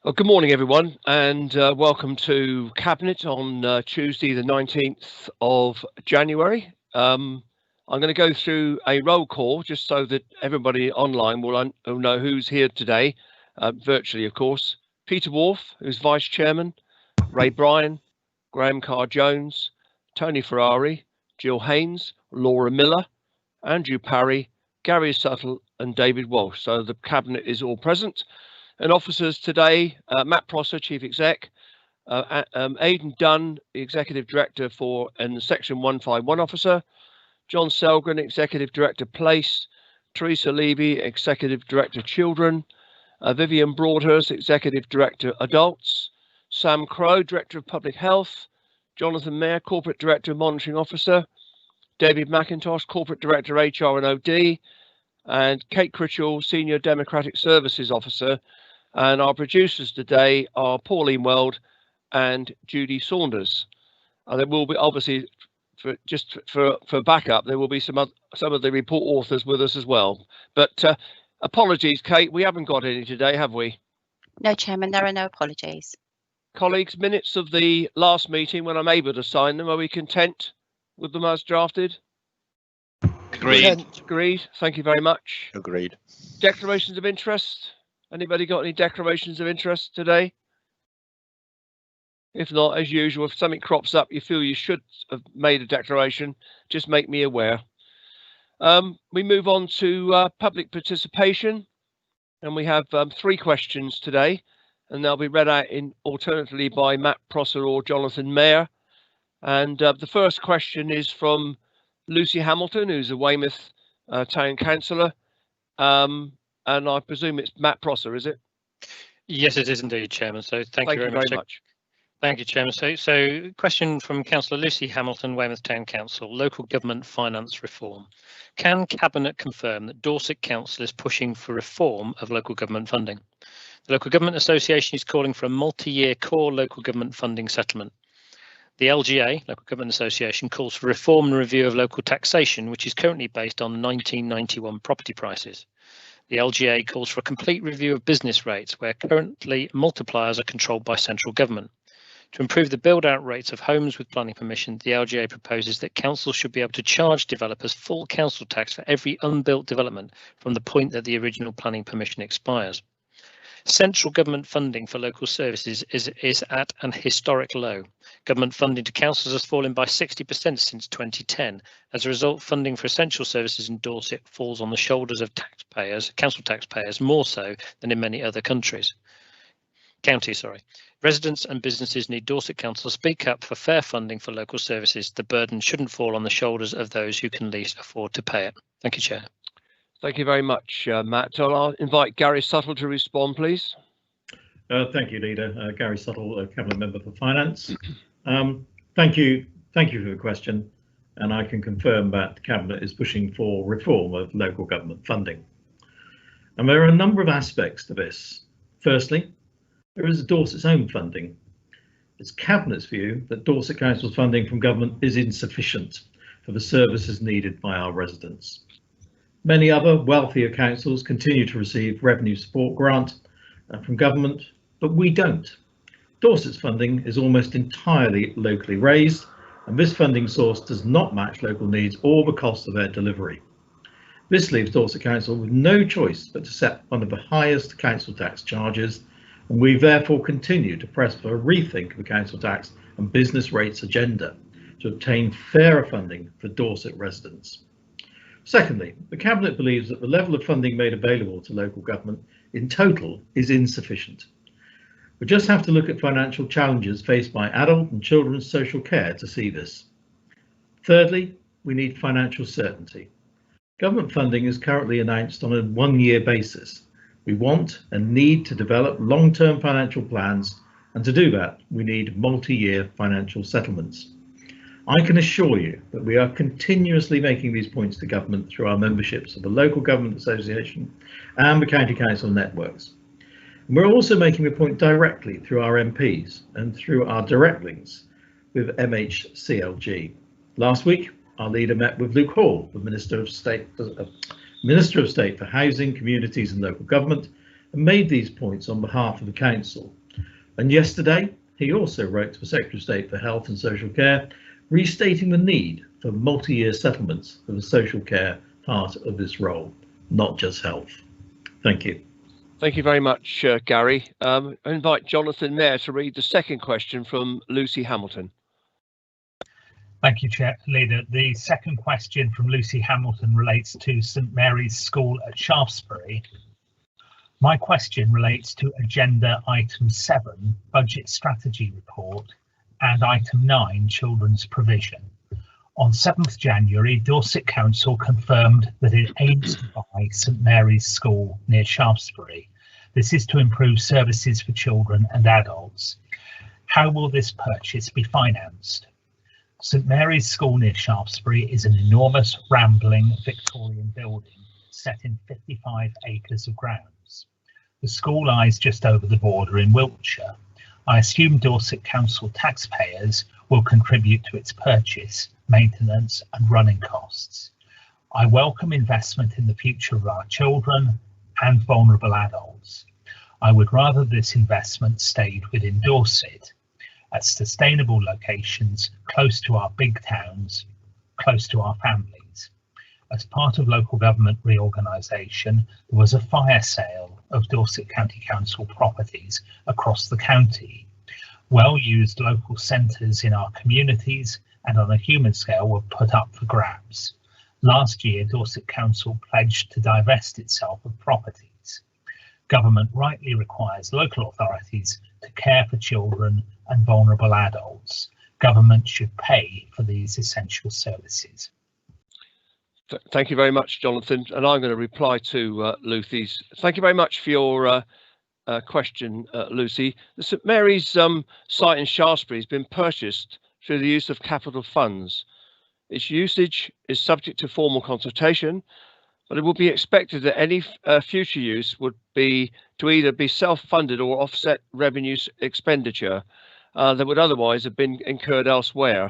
Well, good morning, everyone, and welcome to Cabinet on Tuesday, the 19th of January. I'm going to go through a roll call just so that everybody online will know who's here today, virtually, of course. Peter Wharf, who's Vice Chairman, Ray Bryan, Graham Carr-Jones, Tony Ferrari, Jill Haynes, Laura Miller, Andrew Parry, Gary Suttle, and David Walsh. So the Cabinet is all present. And officers today, Matt Prosser, Chief Exec, Aidan Dunn, the Executive Director and Section 151 Officer, John Selgren, Executive Director Place, Teresa Levy, Executive Director Children, Vivian Broadhurst, Executive Director Adults, Sam Crow, Director of Public Health, Jonathan Mayer, Corporate Director Monitoring Officer, David McIntosh, Corporate Director HR and OD, and Kate Critchell, Senior Democratic Services Officer. And our producers today are Pauline Weld and Judy Saunders. There will be, obviously, for backup, there will be some of the report authors with us as well. But apologies, Kate, we haven't got any today, have we? No, Chairman, there are no apologies. Colleagues, minutes of the last meeting, when I'm able to sign them, are we content with them as drafted? Agreed. Agreed. Thank you very much. Agreed. Declarations of interest. Anybody got any declarations of interest today? If not, as usual, if something crops up you feel you should have made a declaration, just make me aware. We move on to public participation, and we have 3 questions today, and they'll be read out alternately by Matt Prosser or Jonathan Mayer. And the first question is from Lucy Hamilton, who's a Weymouth Town Councillor. And I presume it's Matt Prosser, is it? Yes, it is indeed, Chairman. So thank you very much. Thank you, Chairman. So question from Councillor Lucy Hamilton, Weymouth Town Council, local government finance reform. Can Cabinet confirm that Dorset Council is pushing for reform of local government funding? The Local Government Association is calling for a multi-year core local government funding settlement. The LGA, Local Government Association, calls for reform and review of local taxation, which is currently based on 1991 property prices. The LGA calls for a complete review of business rates, where currently multipliers are controlled by central government. To improve the build-out rates of homes with planning permission, the LGA proposes that councils should be able to charge developers full council tax for every unbuilt development from the point that the original planning permission expires. Central government funding for local services is at an historic low. Government funding to councils has fallen by 60% since 2010. As a result, funding for essential services in Dorset falls on the shoulders of council taxpayers, more so than in many other counties. Residents and businesses need Dorset Council to speak up for fair funding for local services. The burden shouldn't fall on the shoulders of those who can least afford to pay it. Thank you, Chair. Thank you very much, Matt. I'll invite Gary Suttle to respond, please. Thank you, Leader. Gary Suttle, Cabinet Member for Finance. Thank you for the question, and I can confirm that the Cabinet is pushing for reform of local government funding. And there are a number of aspects to this. Firstly, there is Dorset's own funding. It's Cabinet's view that Dorset Council's funding from government is insufficient for the services needed by our residents. Many other wealthier councils continue to receive revenue support grant from government, but we don't. Dorset's funding is almost entirely locally raised, and this funding source does not match local needs or the cost of their delivery. This leaves Dorset Council with no choice but to set one of the highest council tax charges, and we therefore continue to press for a rethink of the council tax and business rates agenda to obtain fairer funding for Dorset residents. Secondly, the Cabinet believes that the level of funding made available to local government in total is insufficient. We just have to look at financial challenges faced by adult and children's social care to see this. Thirdly, we need financial certainty. Government funding is currently announced on a one-year basis. We want and need to develop long-term financial plans, and to do that, we need multi-year financial settlements. I can assure you that we are continuously making these points to government through our memberships of the Local Government Association and the County Council networks. And we're also making the point directly through our MPs and through our direct links with MHCLG. Last week, our leader met with Luke Hall, the Minister of State for Housing, Communities and Local Government, and made these points on behalf of the council. And yesterday, he also wrote to the Secretary of State for Health and Social Care, restating the need for multi-year settlements for the social care part of this role, not just health. Thank you. Thank you very much, Gary. I invite Jonathan Mayer to read the second question from Lucy Hamilton. Thank you, Chair Leader. The second question from Lucy Hamilton relates to St Mary's School at Shaftesbury. My question relates to Agenda Item 7, Budget Strategy Report, and Item 9, Children's Provision. On 7th January, Dorset Council confirmed that it aims to buy St Mary's School near Shaftesbury. This is to improve services for children and adults. How will this purchase be financed? St Mary's School near Shaftesbury is an enormous, rambling Victorian building set in 55 acres of grounds. The school lies just over the border in Wiltshire. I assume Dorset Council taxpayers will contribute to its purchase, maintenance and running costs. I welcome investment in the future of our children and vulnerable adults. I would rather this investment stayed within Dorset, at sustainable locations close to our big towns, close to our families. As part of local government reorganisation, there was a fire sale of Dorset County Council properties across the county. Well-used local centres in our communities and on a human scale were put up for grabs. Last year, Dorset Council pledged to divest itself of properties. Government rightly requires local authorities to care for children and vulnerable adults. Government should pay for these essential services. Thank you very much, Jonathan. And I'm going to reply to Lucy's. Thank you very much for your question, Lucy. The St Mary's site in Shaftesbury has been purchased through the use of capital funds. Its usage is subject to formal consultation, but it will be expected that any future use would be to either be self-funded or offset revenue expenditure that would otherwise have been incurred elsewhere.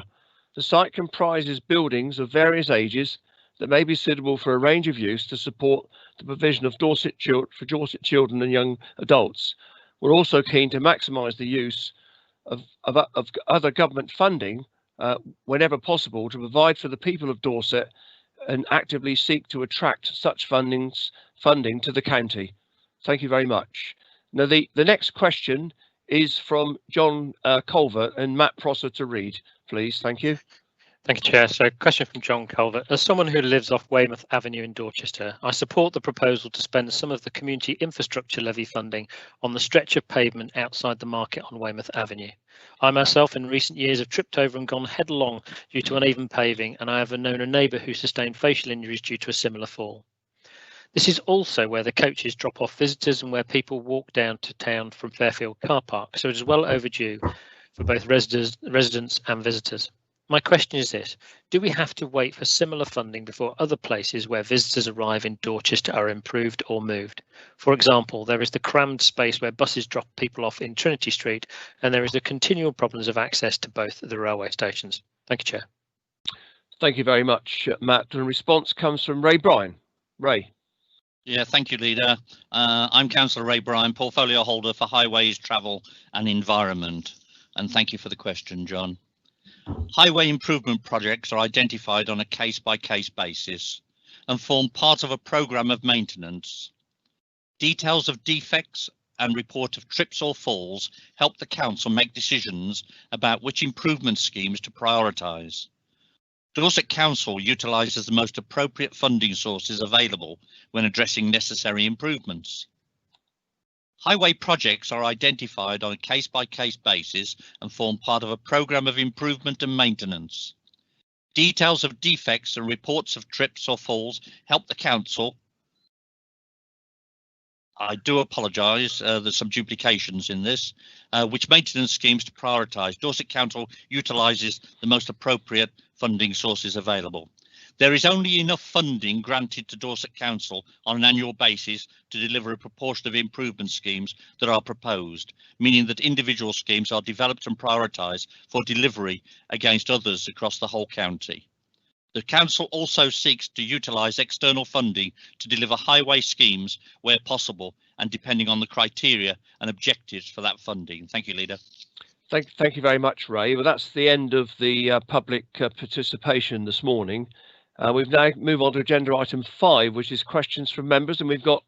The site comprises buildings of various ages that may be suitable for a range of use to support the provision of Dorset children and young adults. We're also keen to maximise the use of other government funding whenever possible to provide for the people of Dorset and actively seek to attract such funding to the county. Thank you very much. Now the next question is from John Culver and Matt Prosser to read, please. Thank you. Thank you, Chair. So, question from John Culver. As someone who lives off Weymouth Avenue in Dorchester, I support the proposal to spend some of the community infrastructure levy funding on the stretch of pavement outside the market on Weymouth Avenue. I myself in recent years have tripped over and gone headlong due to uneven paving, and I have known a neighbour who sustained facial injuries due to a similar fall. This is also where the coaches drop off visitors and where people walk down to town from Fairfield car park, so it is well overdue for both residents and visitors. My question is this: do we have to wait for similar funding before other places where visitors arrive in Dorchester are improved or moved? For example, there is the crammed space where buses drop people off in Trinity Street, and there is the continual problems of access to both the railway stations. Thank you, Chair. Thank you very much, Matt. The response comes from Ray Bryan. Ray. Yeah, thank you, Leader. I'm Councillor Ray Bryan, portfolio holder for Highways, Travel and Environment. And thank you for the question, John. Highway improvement projects are identified on a case-by-case basis and form part of a programme of maintenance. Details of defects and report of trips or falls help the council make decisions about which improvement schemes to prioritise. Dorset Council utilises the most appropriate funding sources available when addressing necessary improvements. Highway projects are identified on a case-by-case basis and form part of a programme of improvement and maintenance. Details of defects and reports of trips or falls help the council. I do apologise, there's some duplications in this, which maintenance schemes to prioritise. Dorset Council utilises the most appropriate funding sources available. There is only enough funding granted to Dorset Council on an annual basis to deliver a proportion of improvement schemes that are proposed, meaning that individual schemes are developed and prioritised for delivery against others across the whole county. The Council also seeks to utilise external funding to deliver highway schemes where possible and depending on the criteria and objectives for that funding. Thank you, Leader. Thank you very much, Ray. Well, that's the end of the public participation this morning. We've now moved on to agenda item 5, which is questions from members, and we've got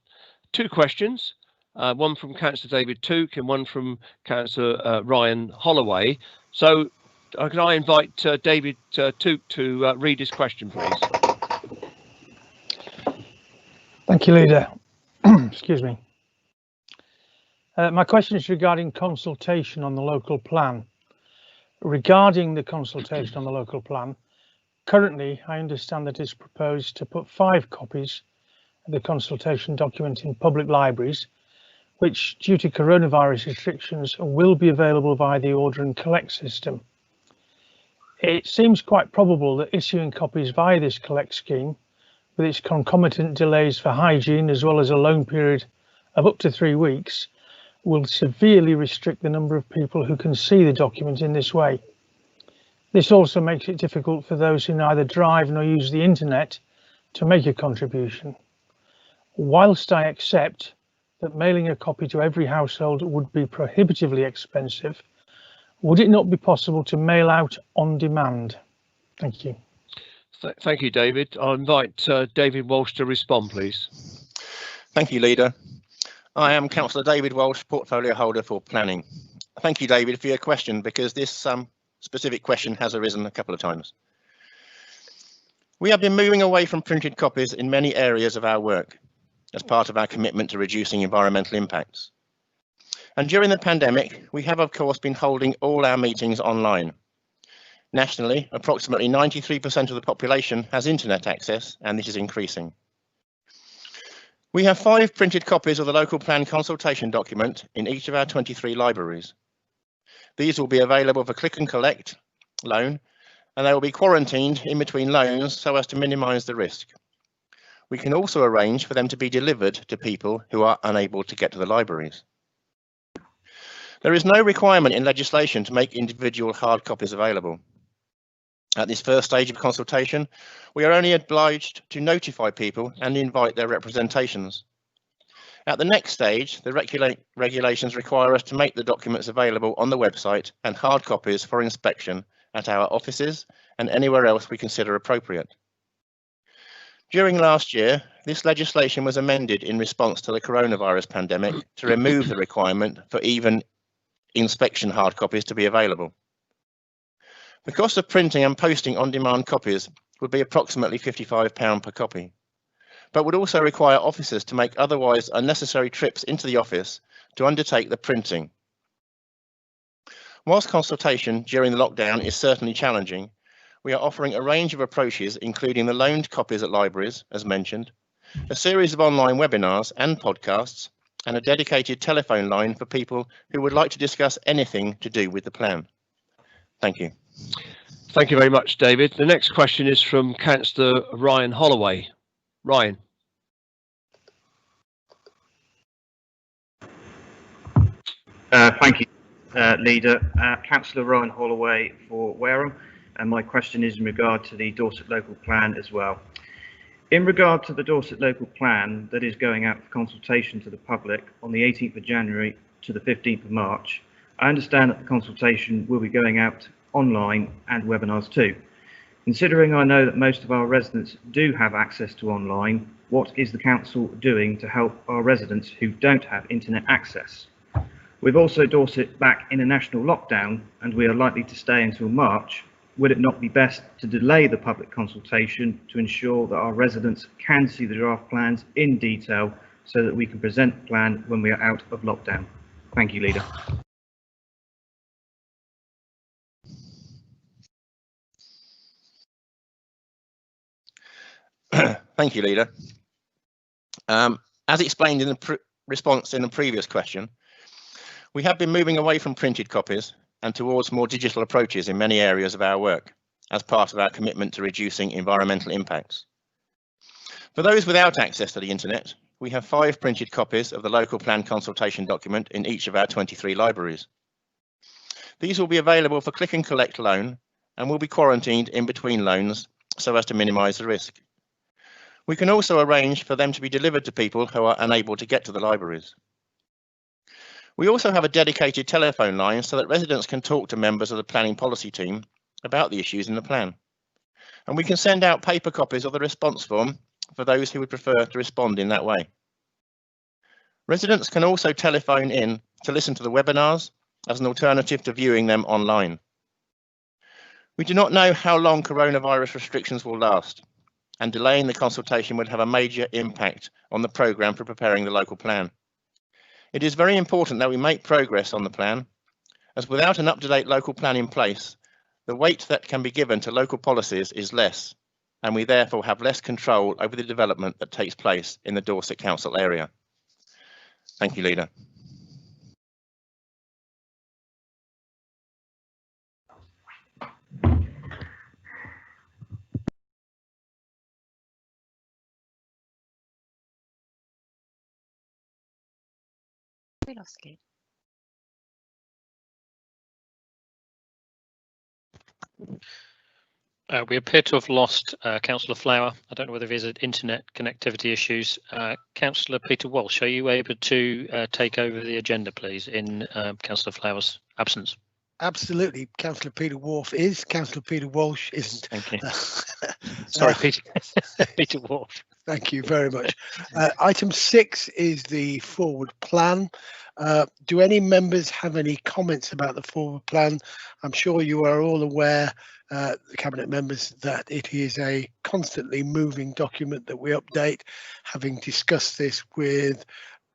2 questions, one from Councillor David Tuke and one from Councillor Ryan Holloway. So can I invite David Tuke to read his question, please? Thank you, Leader. Excuse me. My question is regarding consultation on the local plan. Regarding the consultation on the local plan, currently I understand that it's proposed to put 5 copies of the consultation document in public libraries, which due to coronavirus restrictions will be available via the order and collect system. It seems quite probable that issuing copies via this collect scheme, with its concomitant delays for hygiene as well as a loan period of up to 3 weeks, will severely restrict the number of people who can see the document in this way. This also makes it difficult for those who neither drive nor use the internet to make a contribution. Whilst I accept that mailing a copy to every household would be prohibitively expensive, would it not be possible to mail out on demand? Thank you. Thank you, David. I'll invite David Walsh to respond, please. Thank you, Leader. I am Councillor David Walsh, Portfolio Holder for Planning. Thank you, David, for your question, because this specific question has arisen a couple of times. We have been moving away from printed copies in many areas of our work as part of our commitment to reducing environmental impacts. And during the pandemic, we have, of course, been holding all our meetings online. Nationally, approximately 93% of the population has internet access, and this is increasing. We have 5 printed copies of the local plan consultation document in each of our 23 libraries. These will be available for click and collect loan, and they will be quarantined in between loans so as to minimise the risk. We can also arrange for them to be delivered to people who are unable to get to the libraries. There is no requirement in legislation to make individual hard copies available. At this first stage of consultation, we are only obliged to notify people and invite their representations. At the next stage, the regulations require us to make the documents available on the website and hard copies for inspection at our offices and anywhere else we consider appropriate. During last year, this legislation was amended in response to the coronavirus pandemic to remove the requirement for even inspection hard copies to be available. The cost of printing and posting on-demand copies would be approximately £55 per copy, but would also require officers to make otherwise unnecessary trips into the office to undertake the printing. Whilst consultation during the lockdown is certainly challenging, we are offering a range of approaches, including the loaned copies at libraries, as mentioned, a series of online webinars and podcasts, and a dedicated telephone line for people who would like to discuss anything to do with the plan. Thank you. Thank you very much, David. The next question is from Councillor Ryan Holloway. Ryan. Thank you, Leader. Councillor Ryan Holloway for Wareham, and my question is in regard to the Dorset local plan as well. In regard to the Dorset local plan that is going out for consultation to the public on the 18th of January to the 15th of March, I understand that the consultation will be going out online and webinars too. Considering I know that most of our residents do have access to online, what is the council doing to help our residents who don't have internet access? With also Dorset back in a national lockdown and we are likely to stay until March, would it not be best to delay the public consultation to ensure that our residents can see the draft plans in detail so that we can present the plan when we are out of lockdown? Thank you, Leader. Thank you, Leader. As explained in the response in the previous question, we have been moving away from printed copies and towards more digital approaches in many areas of our work as part of our commitment to reducing environmental impacts. For those without access to the internet, we have 5 printed copies of the local plan consultation document in each of our 23 libraries. These will be available for click and collect loan and will be quarantined in between loans so as to minimise the risk. We can also arrange for them to be delivered to people who are unable to get to the libraries. We also have a dedicated telephone line so that residents can talk to members of the planning policy team about the issues in the plan. And we can send out paper copies of the response form for those who would prefer to respond in that way. Residents can also telephone in to listen to the webinars as an alternative to viewing them online. We do not know how long coronavirus restrictions will last, and delaying the consultation would have a major impact on the programme for preparing the local plan. It is very important that we make progress on the plan, as without an up-to-date local plan in place, the weight that can be given to local policies is less, and we therefore have less control over the development that takes place in the Dorset Council area. Thank you, Leader. We lost Lead. We appear to have lost Councillor Flower. I don't know whether there's internet connectivity issues. Councillor Peter Walsh, are you able to take over the agenda, please, in Councillor Flower's absence? Absolutely. Councillor Peter Wharf is. Councillor Peter Walsh isn't. Thank you. Sorry, Peter. Peter Walsh. Thank you very much. Item 6 is the forward plan. Do any members have any comments about the forward plan? I'm sure you are all aware, the Cabinet members, that it is a constantly moving document that we update, having discussed this with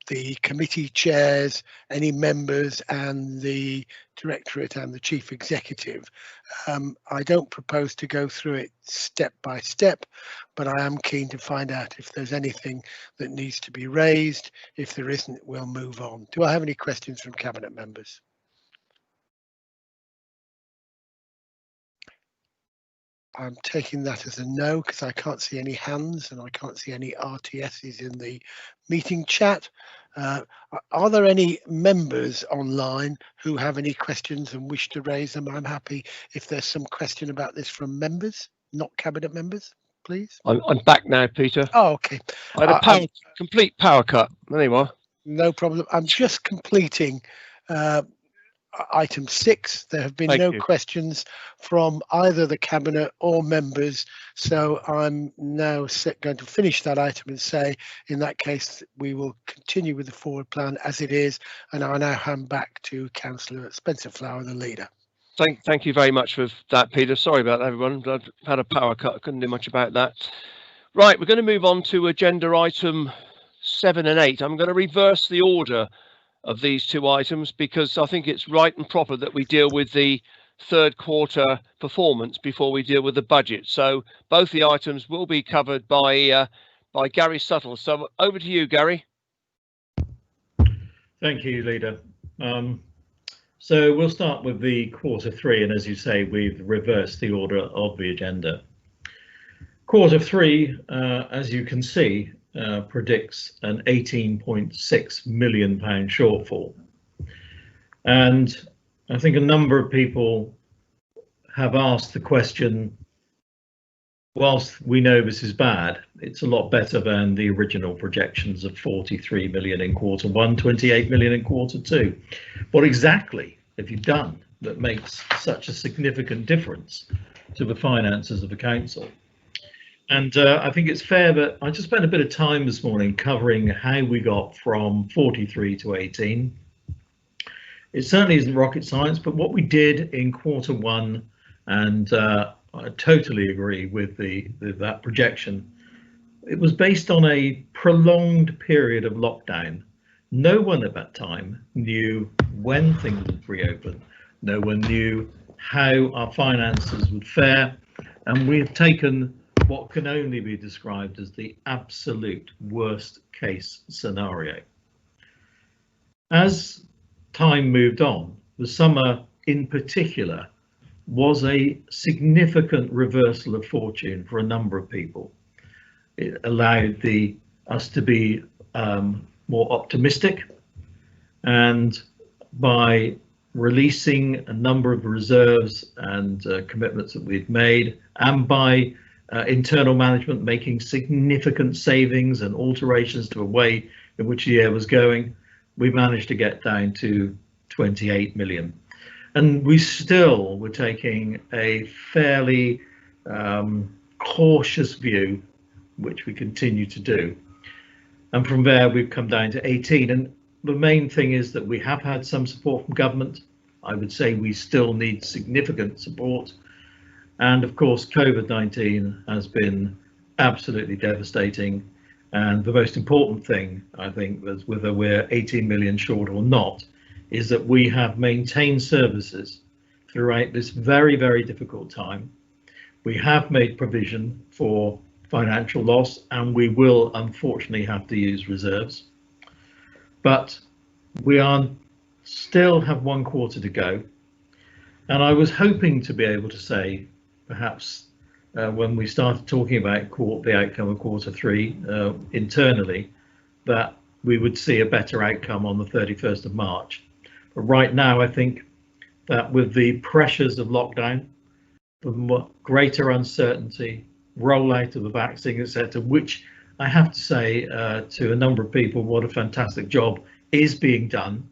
the committee chairs, any members and the directorate and the chief executive. I don't propose to go through it step by step, but I am keen to find out if there's anything that needs to be raised. If there isn't, we'll move on. Do I have any questions from Cabinet members? I'm taking that as a no because I can't see any hands and I can't see any RTSs in the meeting chat. Are there any members online who have any questions and wish to raise them? I'm happy if there's some question about this from members, not Cabinet members, please. I'm back now, Peter. Oh, okay. I had a complete power cut. There you are. No problem. I'm just completing item 6. There have been no questions from either the Cabinet or members, so I'm now going to finish that item and say, in that case, we will continue with the forward plan as it is, and I now hand back to Councillor Spencer Flower, the leader. Thank you very much for that, Peter. Sorry about that, everyone. I've had a power cut. I couldn't do much about that. Right, we're going to move on to agenda item 7 and 8. I'm going to reverse the order of these two items because I think it's right and proper that we deal with the third quarter performance before we deal with the budget. So both the items will be covered by Gary Suttle. So over to you, Gary. Thank you, Leader. So we'll start with the quarter 3, and as you say, we've reversed the order of the agenda. Quarter 3, as you can see, predicts an £18.6 million shortfall, and I think a number of people have asked the question, whilst we know this is bad, it's a lot better than the original projections of 43 million in quarter 1, 28 million in quarter 2. What exactly have you done that makes such a significant difference to the finances of the council? And I think it's fair that I just spent a bit of time this morning covering how we got from 43 to 18. It certainly isn't rocket science, but what we did in quarter 1, and I totally agree with that projection, it was based on a prolonged period of lockdown. No one at that time knew when things would reopen. No one knew how our finances would fare, and we have taken what can only be described as the absolute worst case scenario. As time moved on, the summer in particular was a significant reversal of fortune for a number of people. It allowed us to be more optimistic, and by releasing a number of reserves and commitments that we'd made, and by internal management making significant savings and alterations to a way in which the year was going, we managed to get down to 28 million. And we still were taking a fairly cautious view, which we continue to do. And from there, we've come down to 18. And the main thing is that we have had some support from government. I would say we still need significant support. And of course, COVID-19 has been absolutely devastating. And the most important thing, I think, was whether we're 18 million short or not, is that we have maintained services throughout this very, very difficult time. We have made provision for financial loss, and we will unfortunately have to use reserves. But we still have 1 quarter to go. And I was hoping to be able to say, perhaps when we started talking about the outcome of Q3 internally, that we would see a better outcome on the 31st of March. But right now, I think that with the pressures of lockdown, the greater uncertainty, rollout of the vaccine, etc., which I have to say to a number of people, what a fantastic job is being done,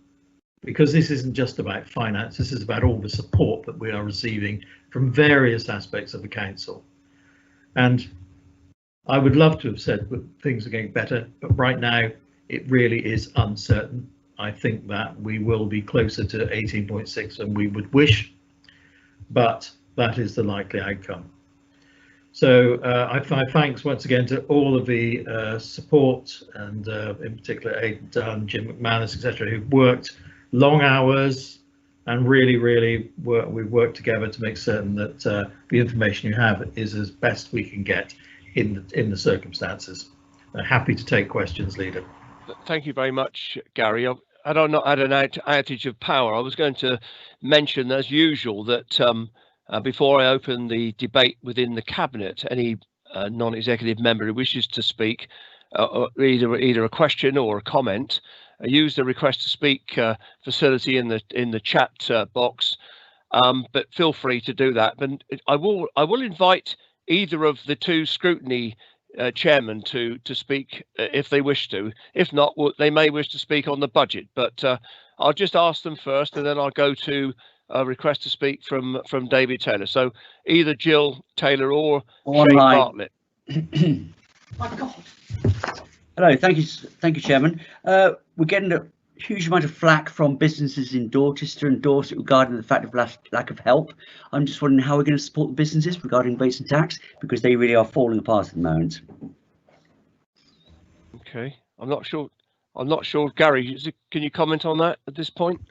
because this isn't just about finance, this is about all the support that we are receiving from various aspects of the council. And I would love to have said that things are getting better, but right now it really is uncertain. I think that we will be closer to 18.6 than we would wish, but that is the likely outcome. So I thanks once again to all of the support, and in particular Aidan Dunn, Jim McManus, etc., who've worked long hours and really we've worked together to make certain that the information you have is as best we can get in the circumstances. Happy to take questions, Leader. Thank you very much, Gary. I don't know, had an outage of power. I was going to mention, as usual, that before I open the debate within the Cabinet, any non-executive member who wishes to speak, either a question or a comment, use the request to speak facility in the chat box. But feel free to do that. But I will invite either of the two scrutiny chairmen to speak if they wish to. If not, they may wish to speak on the budget. But I'll just ask them first, and then I'll go to a request to speak from David Taylor. So either Jill Taylor or Shane Bartlett. My God. Hello, thank you, Chairman. We're getting a huge amount of flack from businesses in Dorchester and Dorset regarding the fact of lack of help. I'm just wondering how we're going to support the businesses regarding rates and tax, because they really are falling apart at the moment. Okay, I'm not sure, Gary. Can you comment on that at this point?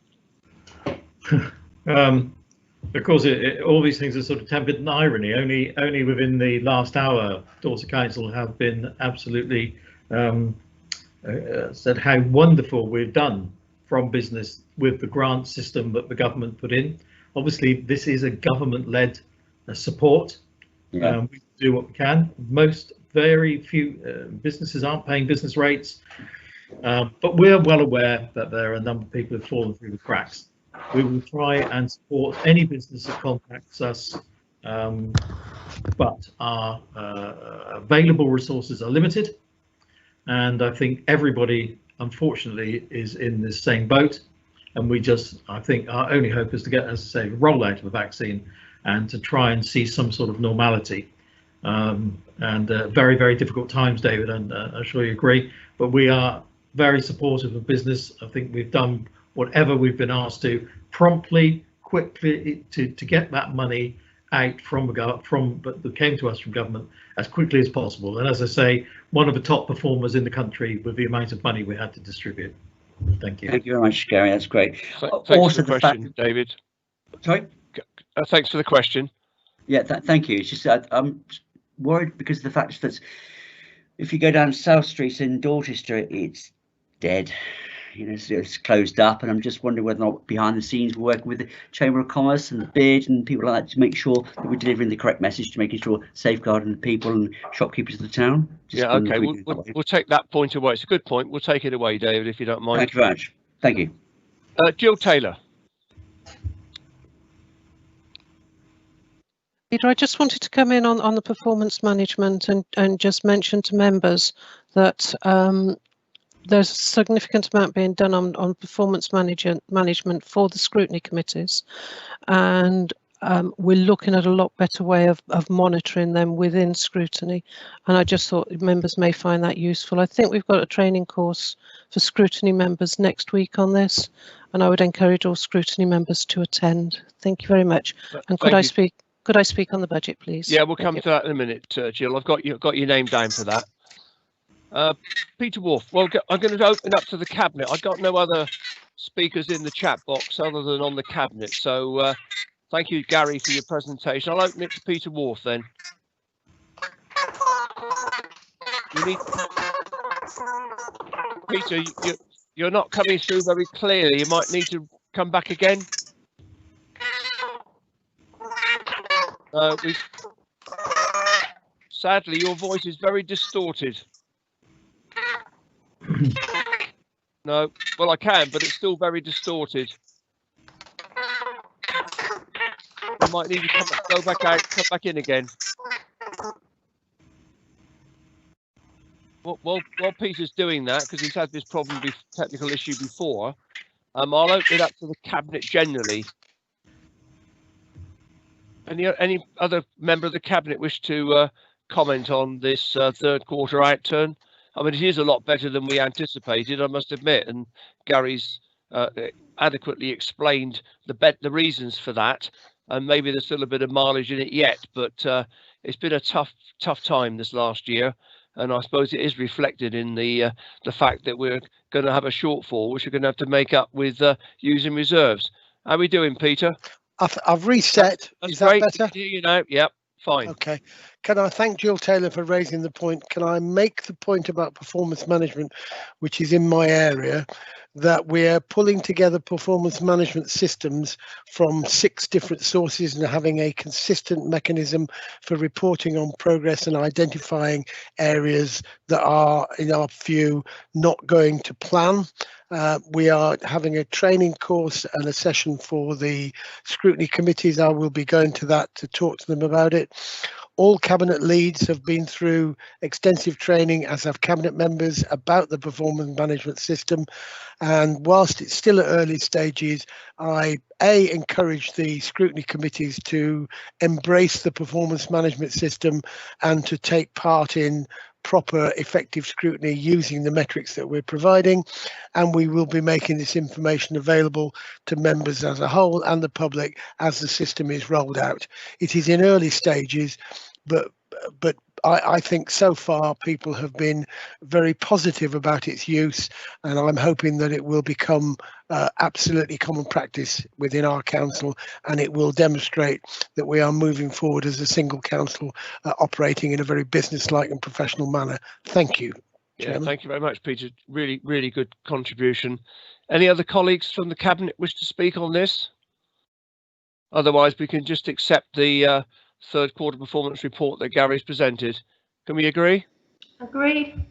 Of course, all these things are sort of tempered in irony. Only within the last hour, Dorset Council have been absolutely said how wonderful we've done from business with the grant system that the government put in. Obviously, this is a government-led support. Yeah. We do what we can. Very few businesses aren't paying business rates, but we're well aware that there are a number of people who've fallen through the cracks. We will try and support any business that contacts us, but our available resources are limited. And I think everybody, unfortunately, is in this same boat. And I think our only hope is to get, as I say, roll out of the vaccine and to try and see some sort of normality. Very, very difficult times, David, and I'm sure you agree. But we are very supportive of business. I think we've done whatever we've been asked to promptly, quickly to get that money out that came to us from government as quickly as possible. And as I say, one of the top performers in the country with the amount of money we had to distribute. Thank you. Thank you very much, Gary. That's great. Thanks also for the question, David. Sorry? Thanks for the question. Yeah, thank you. It's just I'm worried because of the fact that if you go down South Street in Dorchester, it's dead. You know, it's closed up, and I'm just wondering whether or not behind the scenes we're working with the Chamber of Commerce and the BID and people like that to make sure that we're delivering the correct message, to making sure safeguarding the people and shopkeepers of the town. Yeah, okay, we'll take that point away. It's a good point. We'll take it away, David, if you don't mind. Thank you very much. Thank you. Jill Taylor. Peter, I just wanted to come in on the performance management and just mention to members that there's a significant amount being done on performance management for the scrutiny committees, and we're looking at a lot better way of monitoring them within scrutiny, and I just thought members may find that useful. I think we've got a training course for scrutiny members next week on this, and I would encourage all scrutiny members to attend. Thank you very much. And could I speak on the budget, please? Yeah, we'll come to that in a minute, Jill. I've got your name down for that. Peter Wolf. Well, I'm going to open up to the cabinet. I've got no other speakers in the chat box other than on the cabinet. So thank you, Gary, for your presentation. I'll open it to Peter Wolf then. Peter, you're not coming through very clearly. You might need to come back again. Sadly, your voice is very distorted. No, well, I can, but it's still very distorted. You might need to go back out, come back in again. While Peter's doing that, because he's had this technical issue before, I'll open it up to the cabinet generally. Any other member of the cabinet wish to comment on this third quarter outturn? I mean, it is a lot better than we anticipated, I must admit, and Gary's adequately explained the reasons for that. And maybe there's still a bit of mileage in it yet, but it's been a tough time this last year, and I suppose it is reflected in the fact that we're going to have a shortfall, which we're going to have to make up with using reserves. How are we doing, Peter? I've reset. Is that better? You know, yep, fine. Okay. Can I thank Jill Taylor for raising the point? Can I make the point about performance management, which is in my area, that we're pulling together performance management systems from 6 different sources and having a consistent mechanism for reporting on progress and identifying areas that are, in our view, not going to plan. We are having a training course and a session for the scrutiny committees. I will be going to that to talk to them about it. All cabinet leads have been through extensive training, as have cabinet members, about the performance management system. And whilst it's still at early stages, I encourage the scrutiny committees to embrace the performance management system and to take part in proper effective scrutiny using the metrics that we're providing, and we will be making this information available to members as a whole and the public as the system is rolled out. It is in early stages, but I think so far people have been very positive about its use, and I'm hoping that it will become absolutely common practice within our council, and it will demonstrate that we are moving forward as a single council operating in a very business-like and professional manner. Thank you, Chairman. Yeah, thank you very much, Peter. Really good contribution. Any other colleagues from the cabinet wish to speak on this? Otherwise, we can just accept the third quarter performance report that Gary's presented. Can we agree? Agreed.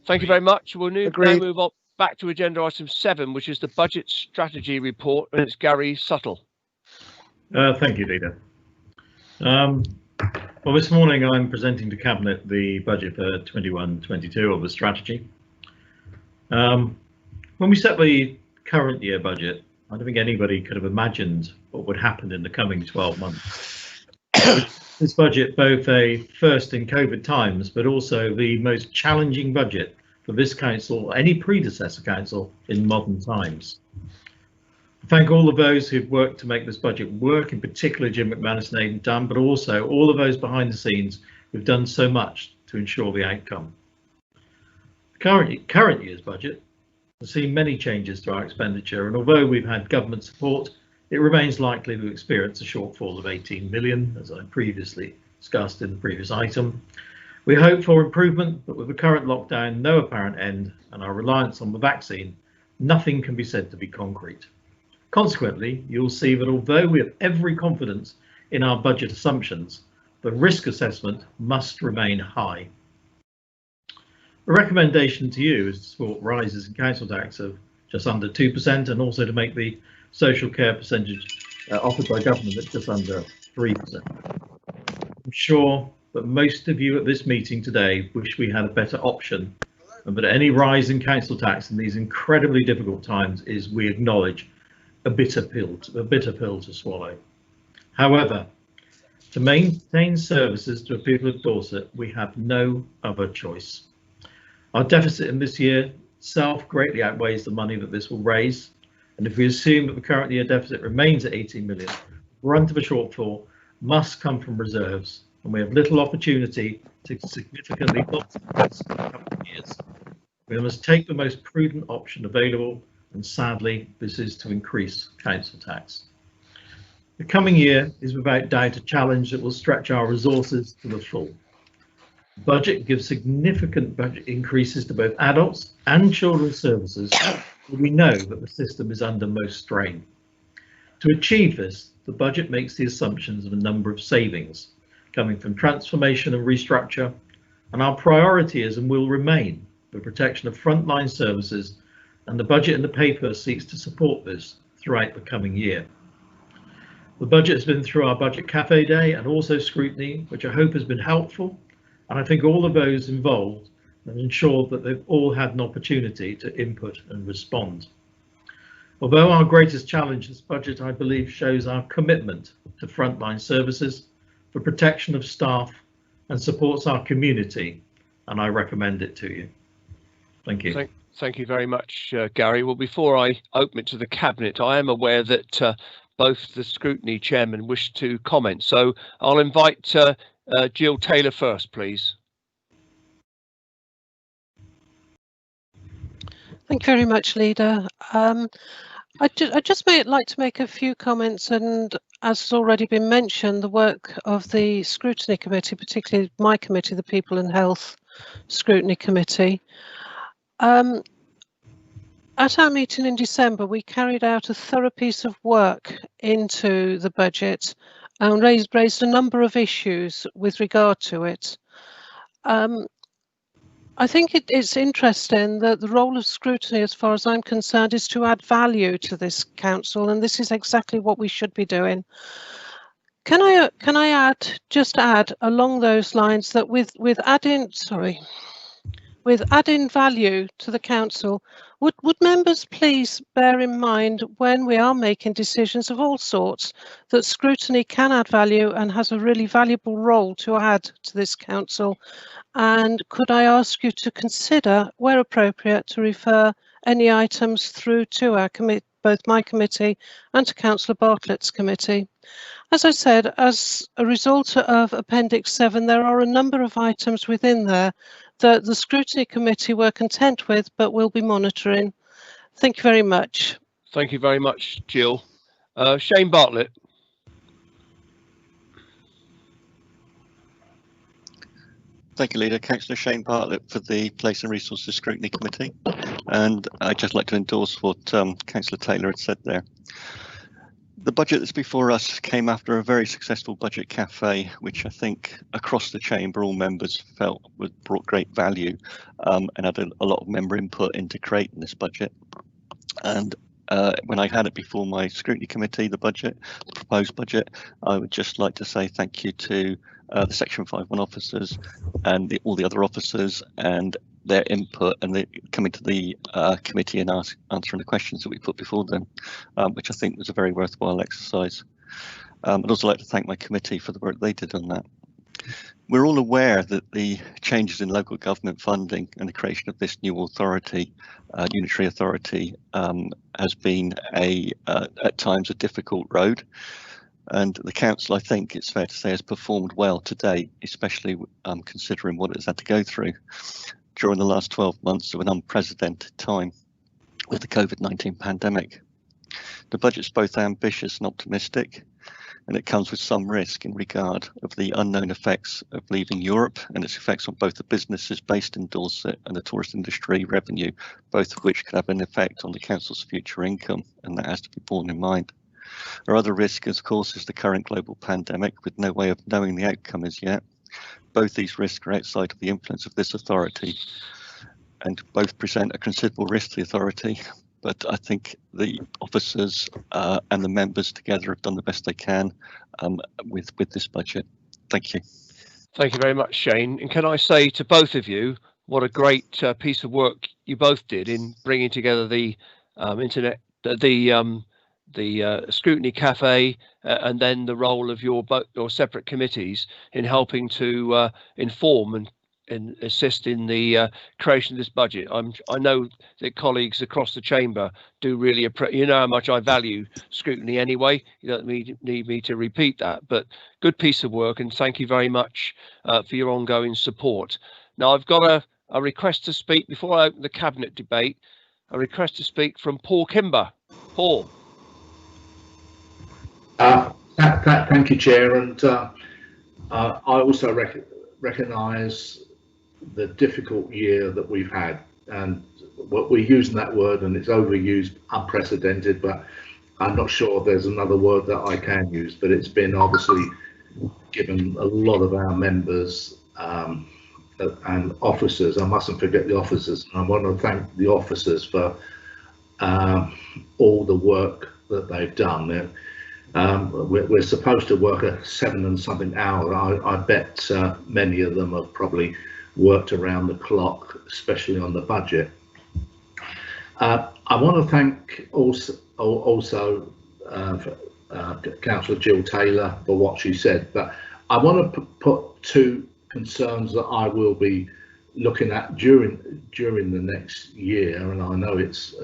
Thank you very much. We'll now move on back to agenda item 7, which is the budget strategy report, and it's Gary Suttle. Thank you, Leader. Well, this morning I'm presenting to Cabinet the budget for 21-22 of the strategy. When we set the current year budget, I don't think anybody could have imagined what would happen in the coming 12 months. This budget, both a first in COVID times, but also the most challenging budget for this council or any predecessor council in modern times. I thank all of those who've worked to make this budget work, in particular Jim McManus and Aidan Dunn, but also all of those behind the scenes who've done so much to ensure the outcome. The current year's budget has seen many changes to our expenditure, and although we've had government support, it remains likely to experience a shortfall of 18 million, as I previously discussed in the previous item. We hope for improvement, but with the current lockdown, no apparent end, and our reliance on the vaccine, nothing can be said to be concrete. Consequently, you'll see that although we have every confidence in our budget assumptions, the risk assessment must remain high. A recommendation to you is to support rises in council tax of just under 2%, and also to make the social care percentage offered by government at just under 3%. I'm sure that most of you at this meeting today wish we had a better option, but any rise in council tax in these incredibly difficult times is, we acknowledge, a bitter pill to swallow. However, to maintain services to the people of Dorset, we have no other choice. Our deficit in this year itself greatly outweighs the money that this will raise, and if we assume that the current year deficit remains at 18 million, the brunt of a shortfall must come from reserves, and we have little opportunity to significantly optimise in a couple of years. We must take the most prudent option available, and sadly, this is to increase council tax. The coming year is without doubt a challenge that will stretch our resources to the full. The budget gives significant budget increases to both adults and children's services, but we know that the system is under most strain. To achieve this, the budget makes the assumptions of a number of savings coming from transformation and restructure, and our priority is and will remain the protection of frontline services, and the budget in the paper seeks to support this throughout the coming year. The budget has been through our Budget Cafe Day and also scrutiny, which I hope has been helpful, and I think all of those involved have ensured that they've all had an opportunity to input and respond. Although our greatest challenge, this budget, I believe, shows our commitment to frontline services, for protection of staff, and supports our community, and I recommend it to you. Thank you. Thank you very much, Gary. Well, before I open it to the Cabinet, I am aware that both the scrutiny chairman wish to comment. So I'll invite Jill Taylor first, please. Thank you very much, Leader. I'd just like to make a few comments, and as has already been mentioned, the work of the Scrutiny Committee, particularly my committee, the People and Health Scrutiny Committee. At our meeting in December, we carried out a thorough piece of work into the budget and raised a number of issues with regard to it. I think it's interesting that the role of scrutiny, as far as I'm concerned, is to add value to this council, and this is exactly what we should be doing. Can I add along those lines that with adding value to the council, would members please bear in mind, when we are making decisions of all sorts, that scrutiny can add value and has a really valuable role to add to this council? And could I ask you to consider, where appropriate, to refer any items through to our committee, both my committee and to Councillor Bartlett's committee? As I said, as a result of Appendix 7, there are a number of items within there that the Scrutiny Committee were content with, but will be monitoring. Thank you very much. Thank you very much, Jill. Shane Bartlett. Thank you, Leader. Councillor Shane Bartlett for the Place and Resources Scrutiny Committee. And I'd just like to endorse what Councillor Taylor had said there. The budget that's before us came after a very successful budget cafe, which I think across the chamber all members felt brought great value and had a lot of member input into creating this budget. And when I had it before my scrutiny committee, the proposed budget, I would just like to say thank you to the Section 5.1 officers and all the other officers and their input, and coming to the committee and answering the questions that we put before them, which I think was a very worthwhile exercise. I'd also like to thank my committee for the work they did on that. We're all aware that the changes in local government funding and the creation of this new authority, unitary authority, has been at times a difficult road. And the council, I think it's fair to say, has performed well to date, especially considering what it's had to go through during the last 12 months of an unprecedented time with the COVID-19 pandemic. The budget's both ambitious and optimistic, and it comes with some risk in regard of the unknown effects of leaving Europe and its effects on both the businesses based in Dorset and the tourist industry revenue, both of which could have an effect on the council's future income, and that has to be borne in mind. Our other risk, of course, is the current global pandemic, with no way of knowing the outcome as yet. Both these risks are outside of the influence of this authority, and both present a considerable risk to the authority, but I think the officers and the members together have done the best they can with this budget. Thank you. Thank you very much, Shane. And can I say to both of you, what a great piece of work you both did in bringing together the scrutiny cafe, and then the role of your separate committees in helping to inform and assist in the creation of this budget. I know that colleagues across the chamber do really you know how much I value scrutiny anyway. You don't need me to repeat that, but good piece of work, and thank you very much for your ongoing support. Now I've got a request to speak before I open the cabinet debate. A request to speak from Paul Kimber. Paul. Thank you, Chair, and I also recognise the difficult year that we've had, and we're using that word and it's overused, unprecedented, but I'm not sure there's another word that I can use, but it's been obviously given a lot of our members and officers. I mustn't forget the officers. I want to thank the officers for all the work that they've done. We're supposed to work a 7 and something hour. I bet many of them have probably worked around the clock, especially on the budget. I want to thank also Councillor Jill Taylor for what she said, but I want to put two concerns that I will be looking at during the next year, and I know it's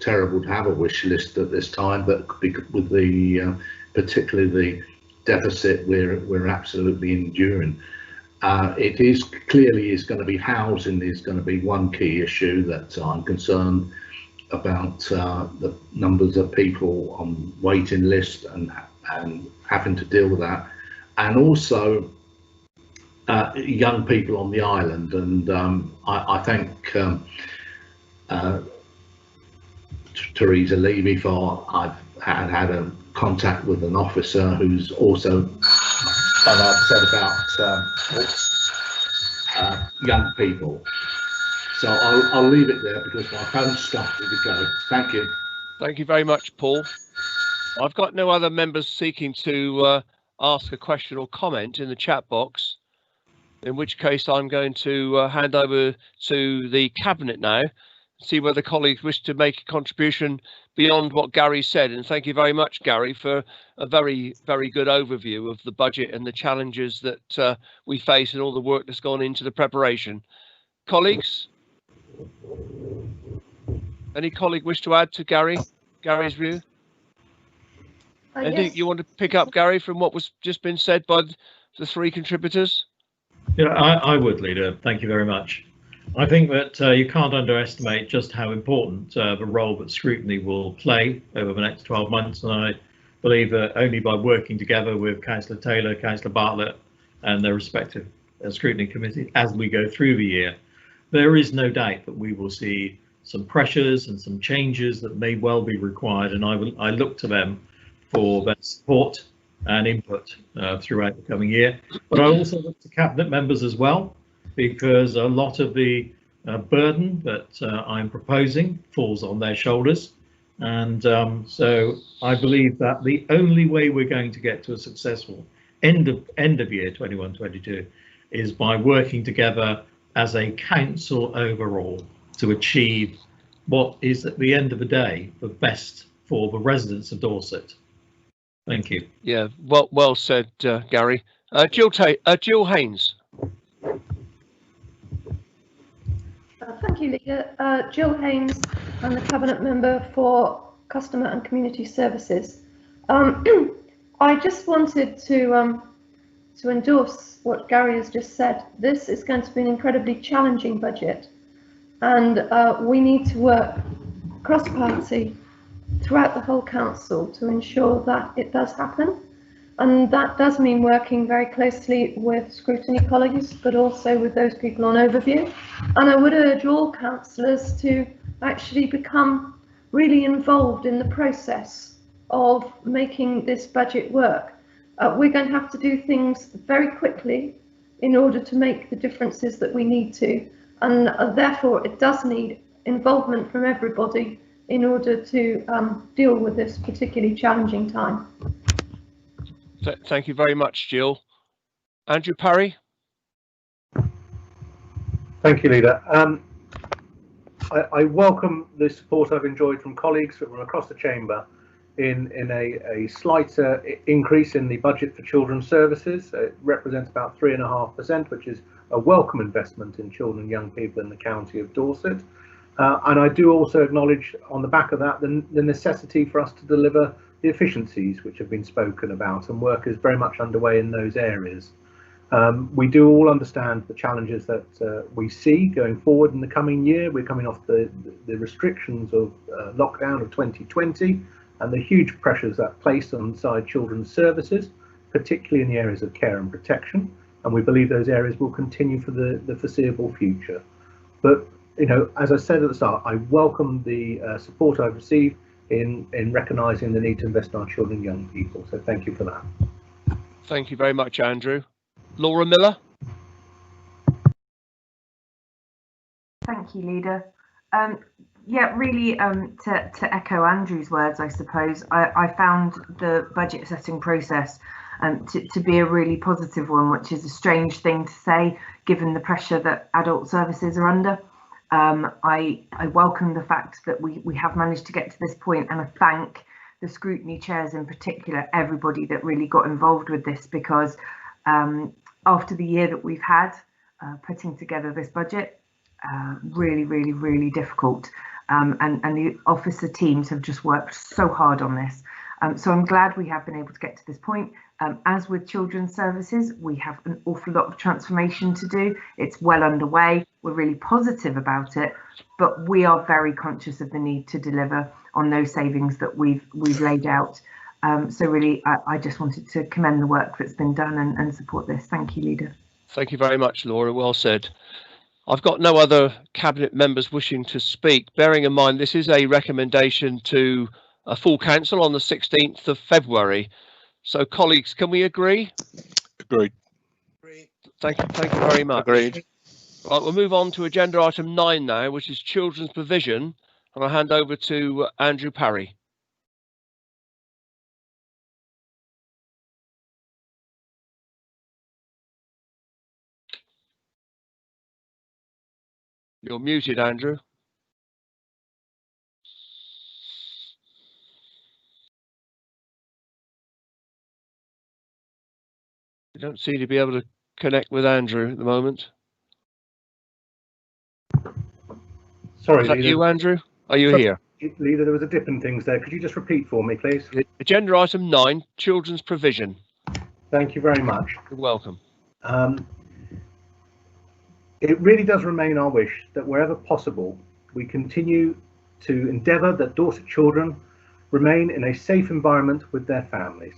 terrible to have a wish list at this time, but with the particularly the deficit we're absolutely enduring, it is clearly is going to be housing is going to be one key issue that I'm concerned about, the numbers of people on waiting list and having to deal with that, and also young people on the island. And I thank Theresa Levy for I've had a contact with an officer who's also done upset about young people. So I'll leave it there because my phone's started to go. Thank you. Thank you very much, Paul. I've got no other members seeking to ask a question or comment in the chat box, in which case I'm going to hand over to the Cabinet now, see whether colleagues wish to make a contribution beyond what Gary said. And thank you very much, Gary, for a very, very good overview of the budget and the challenges that we face and all the work that's gone into the preparation. Colleagues? Any colleague wish to add to Gary's view? Anything Yes. you want to pick up, Gary, from what was just been said by the three contributors? Yeah, I would, Leader. Thank you very much. I think that you can't underestimate just how important the role that scrutiny will play over the next 12 months. And I believe that only by working together with Councillor Taylor, Councillor Bartlett and their respective scrutiny committees as we go through the year, there is no doubt that we will see some pressures and some changes that may well be required. And I look to them for their support and input throughout the coming year. But I also look to Cabinet members as well, because a lot of the burden that I'm proposing falls on their shoulders. And so I believe that the only way we're going to get to a successful end of year 21-22 is by working together as a council overall to achieve what is at the end of the day the best for the residents of Dorset. Thank you. Yeah, well said, Gary. Jill Haynes. Thank you, Leader. Jill Haynes, I'm the Cabinet Member for Customer and Community Services. I just wanted to endorse what Gary has just said. This is going to be an incredibly challenging budget, and we need to work cross-party throughout the whole council to ensure that it does happen. And that does mean working very closely with scrutiny colleagues, but also with those people on overview. And I would urge all councillors to actually become really involved in the process of making this budget work. We're going to have to do things very quickly in order to make the differences that we need to. And therefore, it does need involvement from everybody in order to deal with this particularly challenging time. Thank you very much, Jill. Andrew Parry. Thank you, Leader. I welcome the support I've enjoyed from colleagues from across the chamber in a slight increase in the budget for children's services. It represents about 3.5%, which is a welcome investment in children and young people in the county of Dorset. And I do also acknowledge on the back of that the necessity for us to deliver the efficiencies which have been spoken about, and work is very much underway in those areas. We do all understand the challenges that we see going forward in the coming year. We're coming off the restrictions of lockdown of 2020 and the huge pressures that placed onside children's services, particularly in the areas of care and protection. And we believe those areas will continue for the foreseeable future. But, you know, as I said at the start, I welcome the support I've received in recognising the need to invest in our children and young people. So thank you for that. Thank you very much, Andrew. Laura Miller. Thank you, Leader. Yeah, really, to echo Andrew's words, I suppose, I found the budget setting process to be a really positive one, which is a strange thing to say, given the pressure that adult services are under. I welcome the fact that we have managed to get to this point, and I thank the scrutiny chairs in particular, everybody that really got involved with this, because after the year that we've had putting together this budget, really difficult, and the officer teams have just worked so hard on this. So I'm glad we have been able to get to this point. As with children's services, we have an awful lot of transformation to do. It's well underway. We're really positive about it, but we are very conscious of the need to deliver on those savings that we've laid out. So really, I just wanted to commend the work that's been done and support this. Thank you, Leader. Thank you very much, Laura. Well said. I've got no other cabinet members wishing to speak. Bearing in mind, this is a recommendation to a full council on the 16th of February. So, colleagues, can we agree? Agreed. Thank you very much. Agreed. Right, we'll move on to agenda item 9 now, which is children's provision, and I'll hand over to Andrew Parry. You're muted, Andrew. You don't seem to be able to connect with Andrew at the moment. Sorry, is that Leader. you, Andrew? Are you here? Leader, there was a dip in things there. Could you just repeat for me, please? Agenda item 9, children's provision. Thank you very much. You're welcome. It really does remain our wish that wherever possible, we continue to endeavour that Dorset children remain in a safe environment with their families.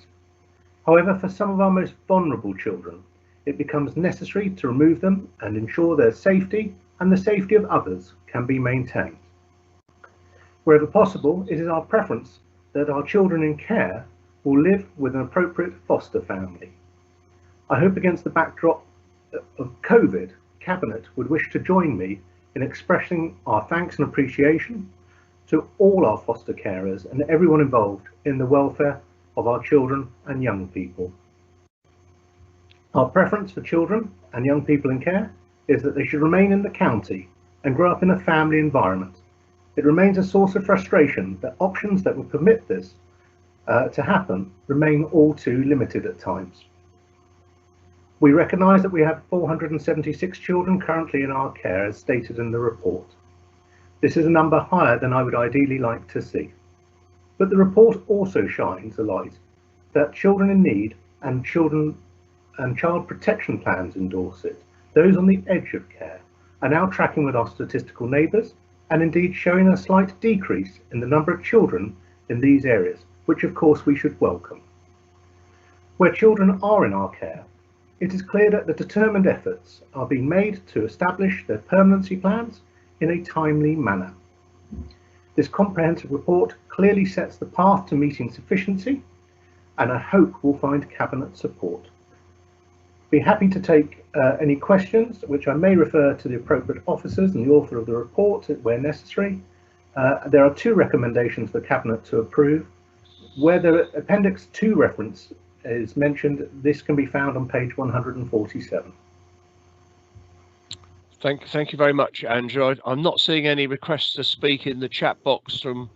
However, for some of our most vulnerable children, it becomes necessary to remove them and ensure their safety and the safety of others can be maintained. Wherever possible, it is our preference that our children in care will live with an appropriate foster family. I hope against the backdrop of COVID, Cabinet would wish to join me in expressing our thanks and appreciation to all our foster carers and everyone involved in the welfare of our children and young people. Our preference for children and young people in care is that they should remain in the county and grow up in a family environment. It remains a source of frustration that options that would permit this to happen remain all too limited at times. We recognise that we have 476 children currently in our care, as stated in the report. This is a number higher than I would ideally like to see. But the report also shines a light that children in need and child protection plans in Dorset, those on the edge of care, are now tracking with our statistical neighbours and indeed showing a slight decrease in the number of children in these areas, which of course we should welcome. Where children are in our care, it is clear that the determined efforts are being made to establish their permanency plans in a timely manner. This comprehensive report clearly sets the path to meeting sufficiency, and I hope will find Cabinet support. Be happy to take any questions, which I may refer to the appropriate officers and the author of the report where necessary. There are 2 recommendations for Cabinet to approve. Where the Appendix 2 reference is mentioned, this can be found on page 147. Thank you very much, Andrew. I'm not seeing any requests to speak in the chat box from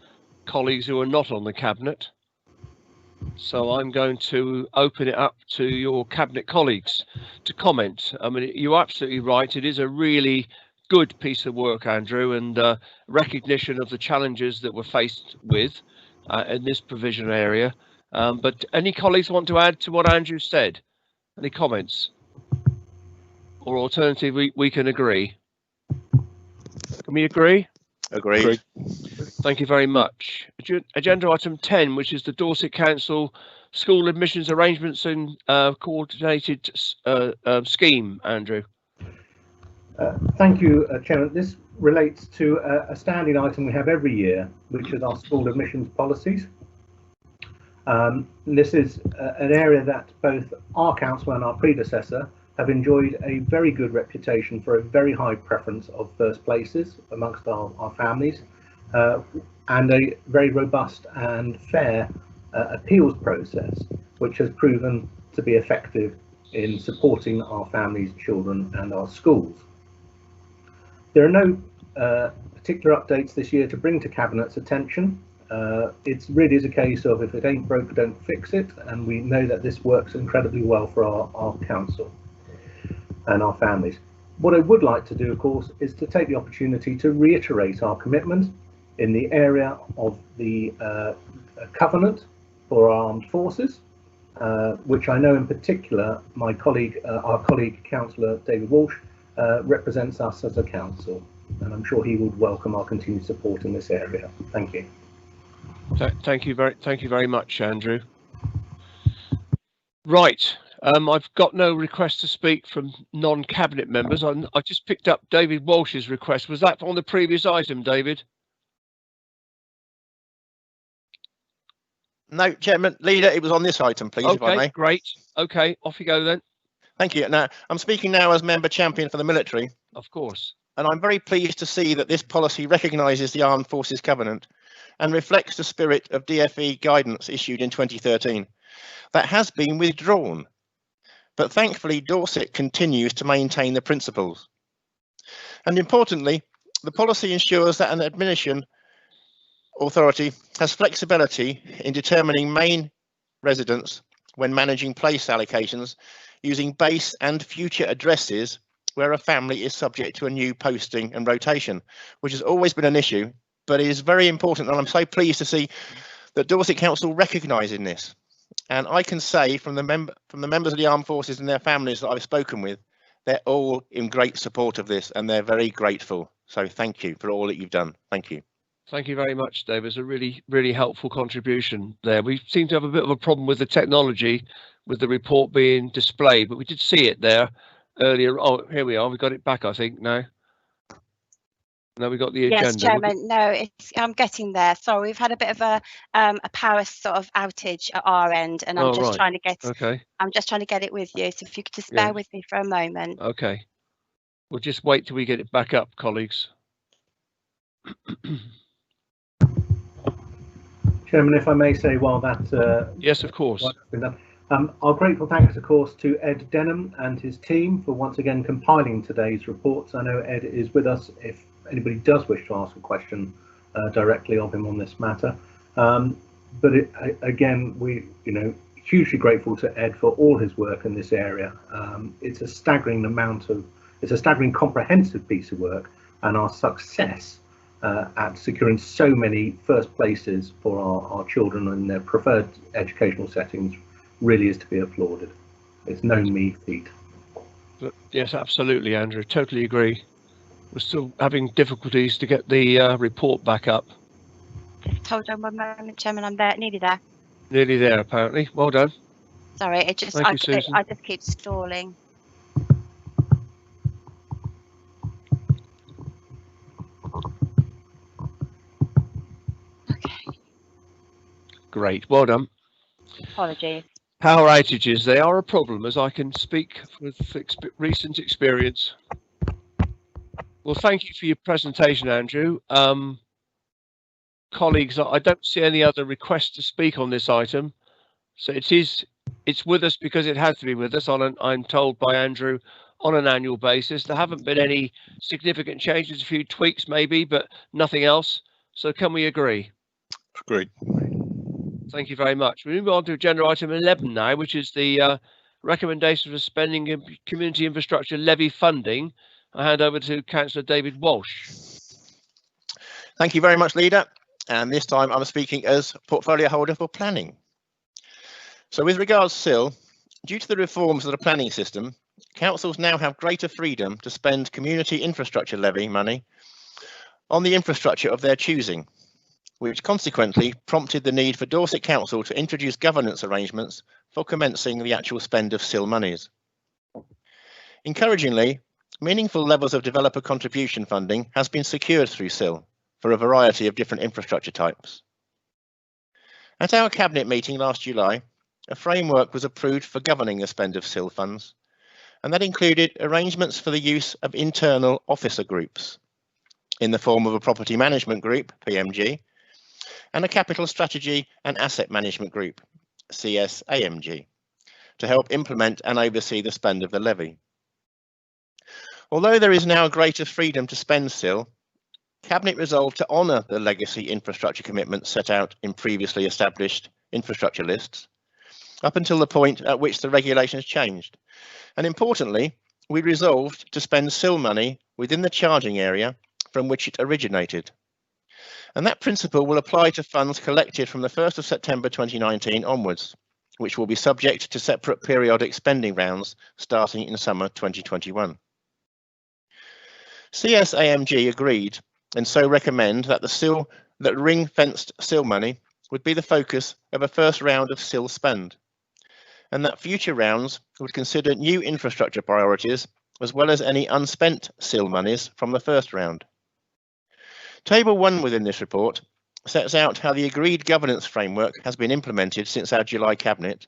colleagues who are not on the Cabinet. So I'm going to open it up to your Cabinet colleagues to comment. I mean, you're absolutely right. It is a really good piece of work, Andrew, and recognition of the challenges that we're faced with in this provision area. But any colleagues want to add to what Andrew said? Any comments? Or alternatively, we can agree. Can we agree? Agreed. Thank you very much. Agenda item 10, which is the Dorset Council School Admissions Arrangements and Coordinated Scheme. Andrew. Thank you, Chairman. This relates to a standing item we have every year, which is our school admissions policies. This is an area that both our council and our predecessor have enjoyed a very good reputation for a very high preference of first places amongst our families, and a very robust and fair appeals process, which has proven to be effective in supporting our families, children and our schools. There are no particular updates this year to bring to Cabinet's attention. It really is a case of if it ain't broke, don't fix it, and we know that this works incredibly well for our council and our families. What I would like to do, of course, is to take the opportunity to reiterate our commitment in the area of the covenant for our armed forces, which I know in particular my colleague, our colleague Councillor David Walsh, represents us as a council, and I'm sure he would welcome our continued support in this area. Thank you. Thank you very much, Andrew. Right. I've got no request to speak from non-Cabinet members. I just picked up David Walsh's request. Was that on the previous item, David? No, Chairman, Leader, it was on this item, please, if I may. Great. Okay, off you go then. Thank you. Now, I'm speaking now as Member Champion for the military. Of course. And I'm very pleased to see that this policy recognises the Armed Forces Covenant and reflects the spirit of DFE guidance issued in 2013. That has been withdrawn. But thankfully, Dorset continues to maintain the principles. And importantly, the policy ensures that an admission authority has flexibility in determining main residence when managing place allocations using base and future addresses where a family is subject to a new posting and rotation, which has always been an issue, but it is very important. And I'm so pleased to see that Dorset Council recognising this. And I can say from the members of the armed forces and their families that I've spoken with, they're all in great support of this and they're very grateful. So thank you for all that you've done. Thank you. Thank you very much, Dave. It's a really helpful contribution there. We seem to have a bit of a problem with the technology with the report being displayed, but we did see it there earlier. Oh, here we are. We got it back, I think, now. No, we got the agenda. Yes, Chairman. No, I'm getting there. Sorry, we've had a bit of a power sort of outage at our end, and I'm just trying to get. Okay. I'm just trying to get it with you. So if you could just bear with me for a moment. Okay. We'll just wait till we get it back up, colleagues. Chairman, if I may say, while that yes, of course. Our grateful thanks, of course, to Ed Denham and his team for once again compiling today's reports. I know Ed is with us if anybody does wish to ask a question directly of him on this matter. But again, we, hugely grateful to Ed for all his work in this area. It's a staggering comprehensive piece of work, and our success at securing so many first places for our children in their preferred educational settings really is to be applauded. It's no mean feat. Yes, absolutely, Andrew. Totally agree. We're still having difficulties to get the report back up. Just hold on one moment, Chairman. I'm there, nearly there. Nearly there, apparently. Well done. Sorry, I just keep stalling. Great. Well done. Apologies. Power outages, they are a problem, as I can speak with recent experience. Well, thank you for your presentation, Andrew. Colleagues, I don't see any other requests to speak on this item. So it's with us because it has to be with us, I'm told by Andrew, on an annual basis. There haven't been any significant changes, a few tweaks maybe, but nothing else. So can we agree? Agreed. Thank you very much. We move on to agenda item 11 now, which is the recommendation for spending community infrastructure levy funding. I hand over to Councillor David Walsh. Thank you very much, Leader. And this time I'm speaking as portfolio holder for planning. So with regards to SIL, due to the reforms of the planning system, councils now have greater freedom to spend community infrastructure levy money on the infrastructure of their choosing, which consequently prompted the need for Dorset Council to introduce governance arrangements for commencing the actual spend of SIL monies. Encouragingly, meaningful levels of developer contribution funding has been secured through SIL for a variety of different infrastructure types. At our Cabinet meeting last July, a framework was approved for governing the spend of SIL funds, and that included arrangements for the use of internal officer groups in the form of a property management group, PMG, and a capital strategy and asset management group, CSAMG, to help implement and oversee the spend of the levy. Although there is now greater freedom to spend SIL, Cabinet resolved to honour the legacy infrastructure commitments set out in previously established infrastructure lists, up until the point at which the regulations changed. And importantly, we resolved to spend SIL money within the charging area from which it originated. And that principle will apply to funds collected from the 1st of September 2019 onwards, which will be subject to separate periodic spending rounds starting in summer 2021. CSAMG agreed and so recommend that the ring-fenced SIL money would be the focus of a first round of SIL spend, and that future rounds would consider new infrastructure priorities as well as any unspent SIL monies from the first round. Table 1 within this report sets out how the agreed governance framework has been implemented since our July Cabinet,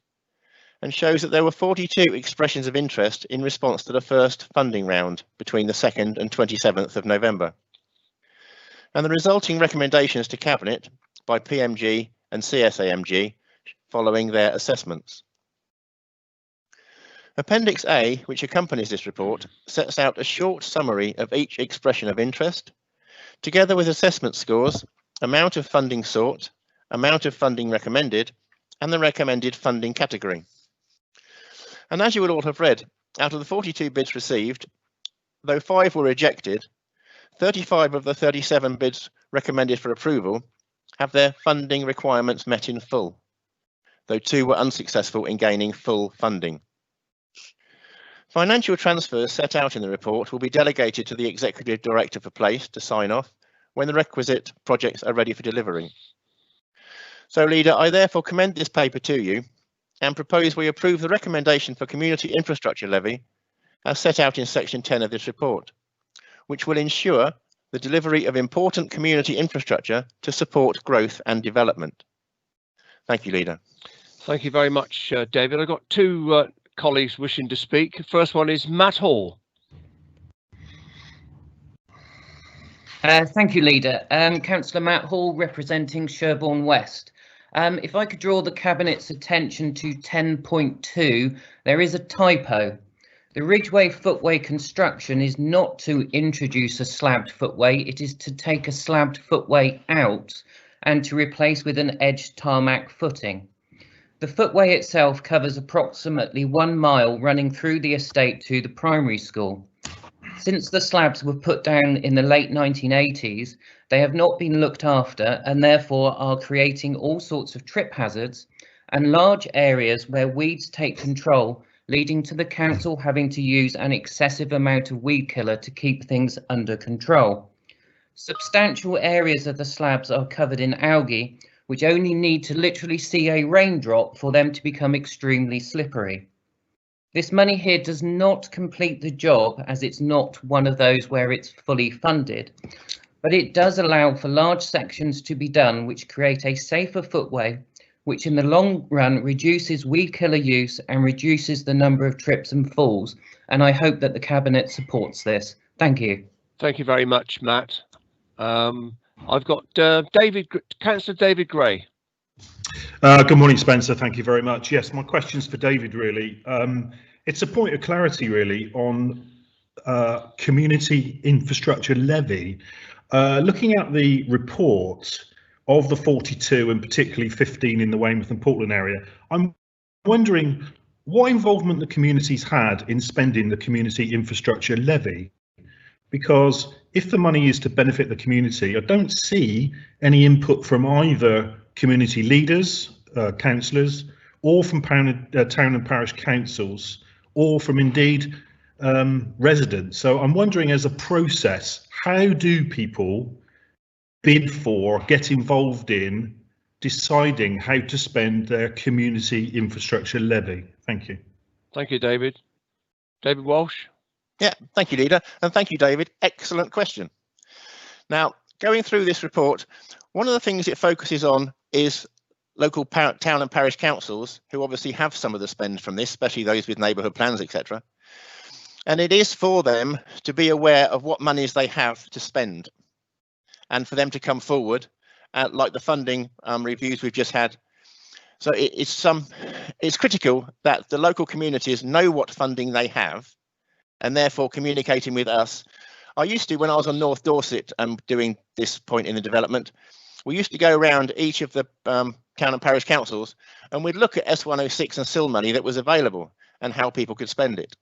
and shows that there were 42 expressions of interest in response to the first funding round between the 2nd and 27th of November. And the resulting recommendations to Cabinet by PMG and CSAMG following their assessments. Appendix A, which accompanies this report, sets out a short summary of each expression of interest, together with assessment scores, amount of funding sought, amount of funding recommended, and the recommended funding category. And as you would all have read, out of the 42 bids received, though 5 were rejected, 35 of the 37 bids recommended for approval have their funding requirements met in full, though 2 were unsuccessful in gaining full funding. Financial transfers set out in the report will be delegated to the Executive Director for Place to sign off when the requisite projects are ready for delivery. So, Leader, I therefore commend this paper to you and propose we approve the recommendation for community infrastructure levy as set out in section 10 of this report, which will ensure the delivery of important community infrastructure to support growth and development. Thank you, Leader. Thank you very much, David. I've got 2 colleagues wishing to speak. First one is Matt Hall. Thank you, Leader. Councillor Matt Hall, representing Sherborne West. If I could draw the Cabinet's attention to 10.2, there is a typo. The Ridgeway footway construction is not to introduce a slabbed footway, it is to take a slabbed footway out and to replace with an edged tarmac footing. The footway itself covers approximately 1 mile running through the estate to the primary school. Since the slabs were put down in the late 1980s, they have not been looked after and therefore are creating all sorts of trip hazards and large areas where weeds take control, leading to the council having to use an excessive amount of weed killer to keep things under control. Substantial areas of the slabs are covered in algae, which only need to literally see a raindrop for them to become extremely slippery. This money here does not complete the job, as it's not one of those where it's fully funded, but it does allow for large sections to be done which create a safer footway which in the long run reduces weed killer use and reduces the number of trips and falls. And I hope that the Cabinet supports this. Thank you. Thank you very much, Matt. I've got Councillor David Gray. Good morning, Spencer. Thank you very much. Yes, my question's for David, really. It's a point of clarity, really, on community infrastructure levy. Looking at the report of the 42 and particularly 15 in the Weymouth and Portland area, I'm wondering what involvement the community's had in spending the community infrastructure levy. Because if the money is to benefit the community, I don't see any input from either community leaders, councillors, or from town and parish councils, or from indeed residents. So I'm wondering, as a process, how do people bid for, get involved in deciding how to spend their community infrastructure levy? Thank you. Thank you, David. David Walsh. Yeah, thank you, Leader, and thank you, David. Excellent question. Now, going through this report, one of the things it focuses on is local town and parish councils, who obviously have some of the spend from this, especially those with neighbourhood plans, etc. And it is for them to be aware of what monies they have to spend, and for them to come forward, like the funding reviews we've just had. So it's critical that the local communities know what funding they have, and therefore communicating with us. I used to, when I was on North Dorset doing this point in the development, we used to go around each of the town and parish councils, and we'd look at S106 and SIL money that was available and how people could spend it.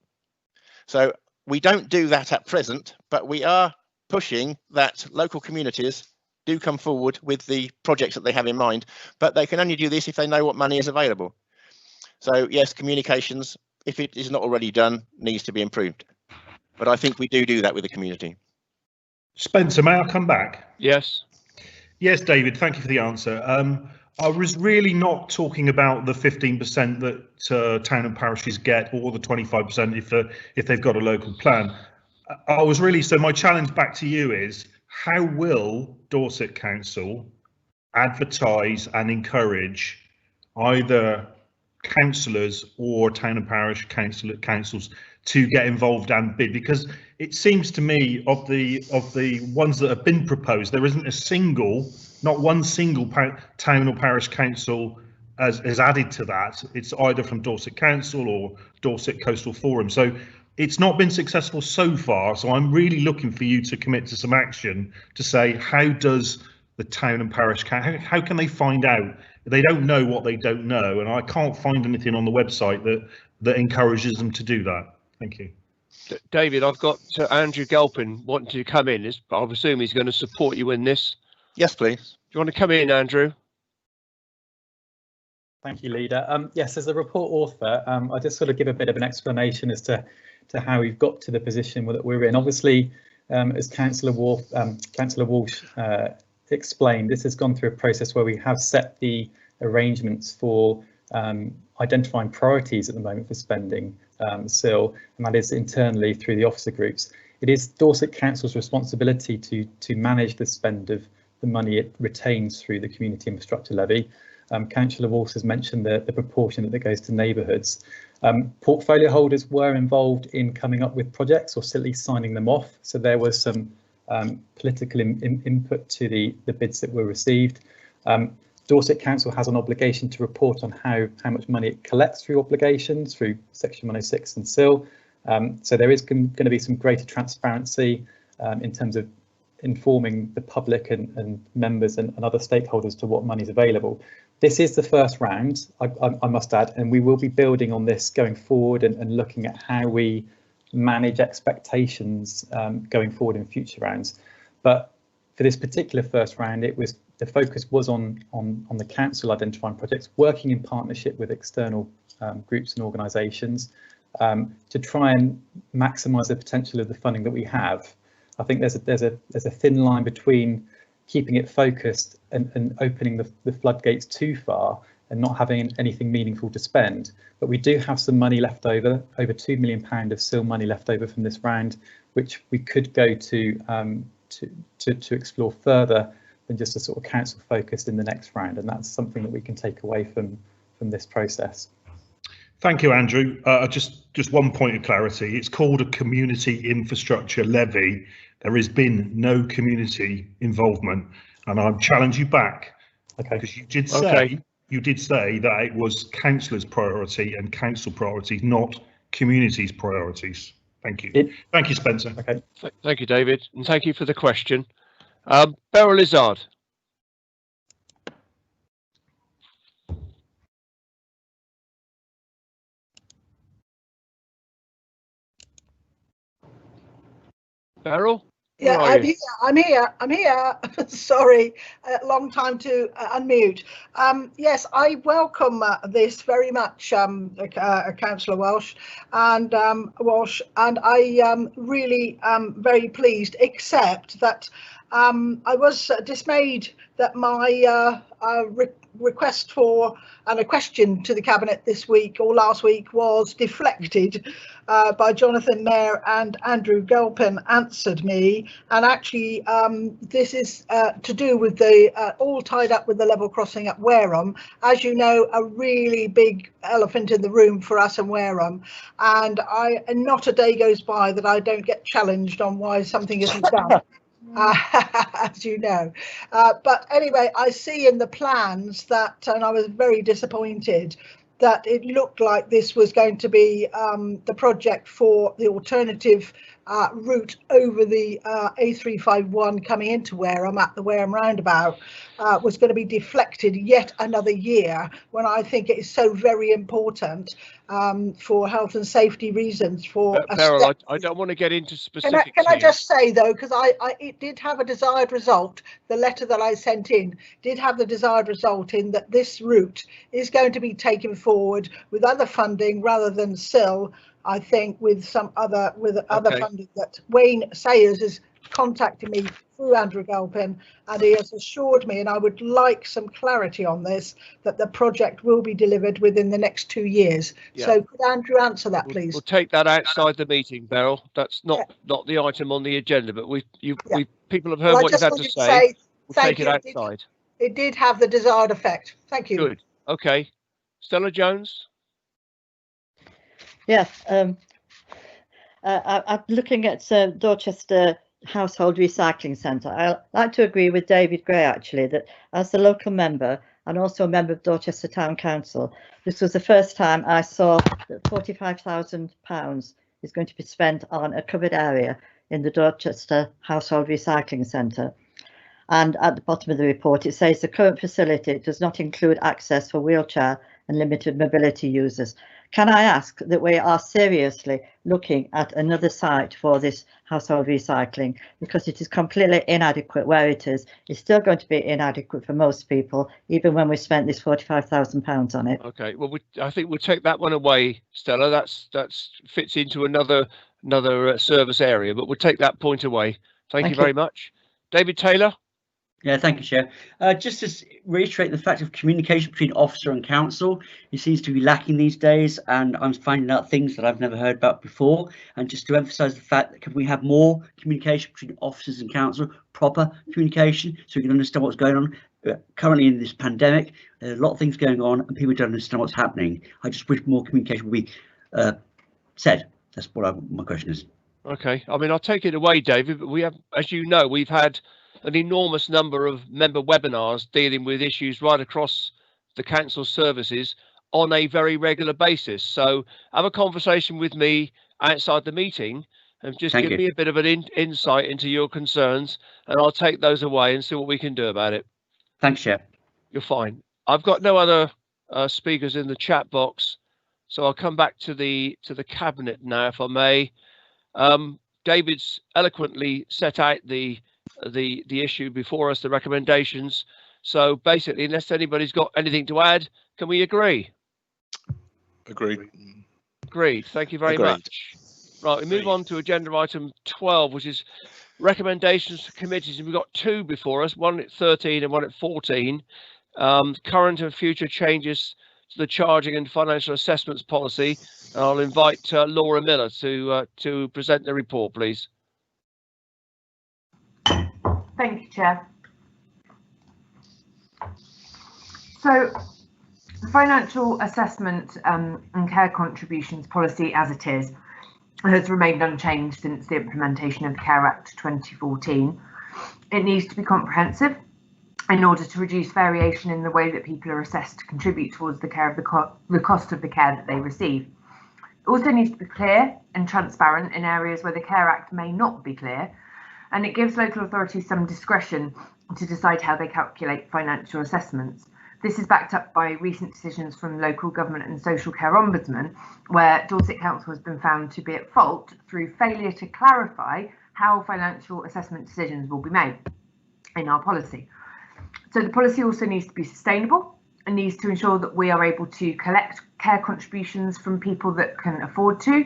So we don't do that at present, but we are pushing that local communities do come forward with the projects that they have in mind, but they can only do this if they know what money is available. So yes, communications, if it is not already done, needs to be improved. But I think we do that with the community. Spencer, may I come back? Yes. Yes, David, thank you for the answer. I was really not talking about the 15% that town and parishes get, or the 25% if they've got a local plan. I was really, so my challenge back to you is, how will Dorset Council advertise and encourage either councillors or town and parish councils to get involved and bid? Because it seems to me, of the ones that have been proposed, there isn't not one single town or parish council has added to that. It's either from Dorset Council or Dorset Coastal Forum. So it's not been successful so far. So I'm really looking for you to commit to some action to say, how does the town and parish, how can they find out? They don't know what they don't know, and I can't find anything on the website that encourages them to do that. Thank you. David, I've got Andrew Galpin wanting to come in. I assume he's going to support you in this. Yes, please. Do you want to come in, Andrew? Thank you, Leader. Yes, as a report author, I just sort of give a bit of an explanation as to how we've got to the position that we're in. Obviously, as Councillor Walsh explained, this has gone through a process where we have set the arrangements for identifying priorities at the moment for spending SIL, and that is internally through the officer groups. It is Dorset Council's responsibility to manage the spend of the money it retains through the community infrastructure levy. Councillor Walsh has mentioned the proportion that goes to neighbourhoods. Portfolio holders were involved in coming up with projects, or simply signing them off, so there was some political input to the bids that were received. Dorset Council has an obligation to report on how much money it collects through obligations through Section 106 and SIL. So there is going to be some greater transparency in terms of informing the public and members and other stakeholders to what money is available. This is the first round, I must add, and we will be building on this going forward and looking at how we manage expectations going forward in future rounds. But for this particular first round, the focus was on the council identifying projects, working in partnership with external groups and organisations to try and maximise the potential of the funding that we have. I think there's a thin line between keeping it focused and opening the floodgates too far and not having anything meaningful to spend. But we do have some money left over £2 million of SIL money left over from this round, which we could go to explore further just a sort of council focused in the next round, and that's something that we can take away from this process. Thank you, Andrew. Just one point of clarity. It's called a community infrastructure levy. There has been no community involvement, and I challenge you back, because you did say that it was councillors' priority and council priorities, not communities' priorities. Thank you. Thank you, Spencer. Okay. Thank you, David, and thank you for the question. Beryl Izzard. Beryl? Yeah, I'm here. Sorry, long time to unmute. Yes, I welcome this very much, Councillor Walsh, and I really very pleased, except that I was dismayed that my request for and a question to the Cabinet this week or last week was deflected by Jonathan Mayer and Andrew Galpin answered me, and actually this is to do with the all tied up with the level crossing at Wareham. As you know, a really big elephant in the room for us in Wareham, and not a day goes by that I don't get challenged on why something isn't done. As you know, but anyway, I see in the plans that, and I was very disappointed that it looked like this was going to be the project for the alternative route over the A351 coming into Wareham at the Wareham roundabout was going to be deflected yet another year, when I think it is so very important for health and safety reasons. For Beryl, I don't want to get into specifics. Can I just say though, because it did have a desired result, the letter that I sent in did have the desired result in that this route is going to be taken forward with other funding rather than SIL, I think, with some other funding that Wayne Sayers is contacting me through Andrew Galpin, and he has assured me, and I would like some clarity on this, that the project will be delivered within the next 2 years. Yeah. So could Andrew answer that, please? We'll take that outside the meeting, Beryl. That's not the item on the agenda, but people have heard what you've had to say. We'll take it outside. It did have the desired effect. Thank you. Good. Okay. Stella Jones. Yes, I'm looking at Dorchester Household Recycling Centre. I like to agree with David Gray, actually, that as a local member and also a member of Dorchester Town Council, this was the first time I saw that £45,000 is going to be spent on a covered area in the Dorchester Household Recycling Centre. And at the bottom of the report, it says the current facility does not include access for wheelchair and limited mobility users. Can I ask that we are seriously looking at another site for this household recycling, because it is completely inadequate where it is. It's still going to be inadequate for most people, even when we spent this £45,000 on it. Okay, well, I think we'll take that one away, Stella. That's fits into another service area, but we'll take that point away. Thank you very much. David Taylor. Yeah, thank you, Chair. Just to reiterate the fact of communication between officer and council, it seems to be lacking these days, and I'm finding out things that I've never heard about before. And just to emphasise the fact that can we have more communication between officers and council, proper communication, so we can understand what's going on. Currently in this pandemic, there's a lot of things going on, and people don't understand what's happening. I just wish more communication would be said. That's what my question is. Okay, I mean, I'll take it away, David. But we have, as you know, we've had an enormous number of member webinars dealing with issues right across the council services on a very regular basis. So have a conversation with me outside the meeting and just give me a bit of an insight into your concerns, and I'll take those away and see what we can do about it. Thanks, Chair. You're fine. I've got no other speakers in the chat box, so I'll come back to the Cabinet now, if I may. David's eloquently set out the issue before us, the recommendations. So basically, unless anybody's got anything to add, can we agree? Agreed. Agreed. Thank you very much. Right, we move on to agenda item 12, which is recommendations to committees. And we've got two before us, one at 13 and one at 14. Current and future changes to the charging and financial assessments policy. And I'll invite Laura Miller to present the report, please. Thank you, Chair. So the financial assessment and care contributions policy as it is has remained unchanged since the implementation of the Care Act 2014. It needs to be comprehensive in order to reduce variation in the way that people are assessed to contribute towards the care of the cost of the care that they receive. It also needs to be clear and transparent in areas where the Care Act may not be clear, and it gives local authorities some discretion to decide how they calculate financial assessments. This is backed up by recent decisions from Local Government and Social Care Ombudsman, where Dorset Council has been found to be at fault through failure to clarify how financial assessment decisions will be made in our policy. So the policy also needs to be sustainable and needs to ensure that we are able to collect care contributions from people that can afford to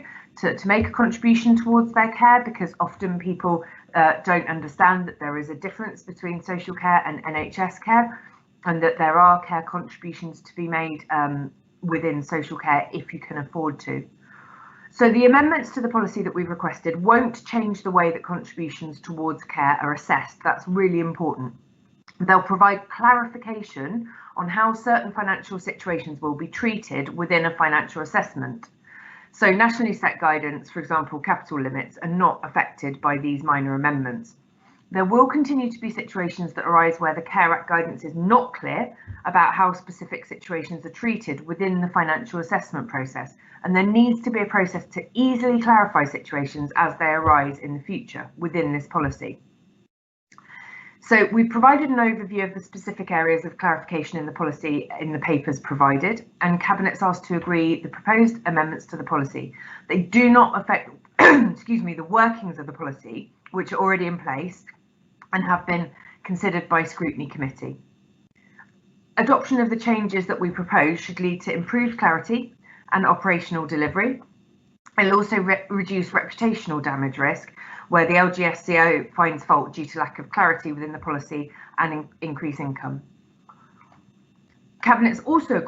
make a contribution towards their care, because often people don't understand that there is a difference between social care and NHS care, and that there are care contributions to be made within social care if you can afford to. So the amendments to the policy that we've requested won't change the way that contributions towards care are assessed. That's really important. They'll provide clarification on how certain financial situations will be treated within a financial assessment. So nationally set guidance, for example, capital limits, are not affected by these minor amendments. There will continue to be situations that arise where the Care Act guidance is not clear about how specific situations are treated within the financial assessment process, and there needs to be a process to easily clarify situations as they arise in the future within this policy. So we've provided an overview of the specific areas of clarification in the policy in the papers provided, and Cabinet's asked to agree the proposed amendments to the policy. They do not affect excuse me, the workings of the policy, which are already in place and have been considered by Scrutiny Committee. Adoption of the changes that we propose should lead to improved clarity and operational delivery. It'll also reduce reputational damage risk, where the LGSCO finds fault due to lack of clarity within the policy and increase income. Cabinet's also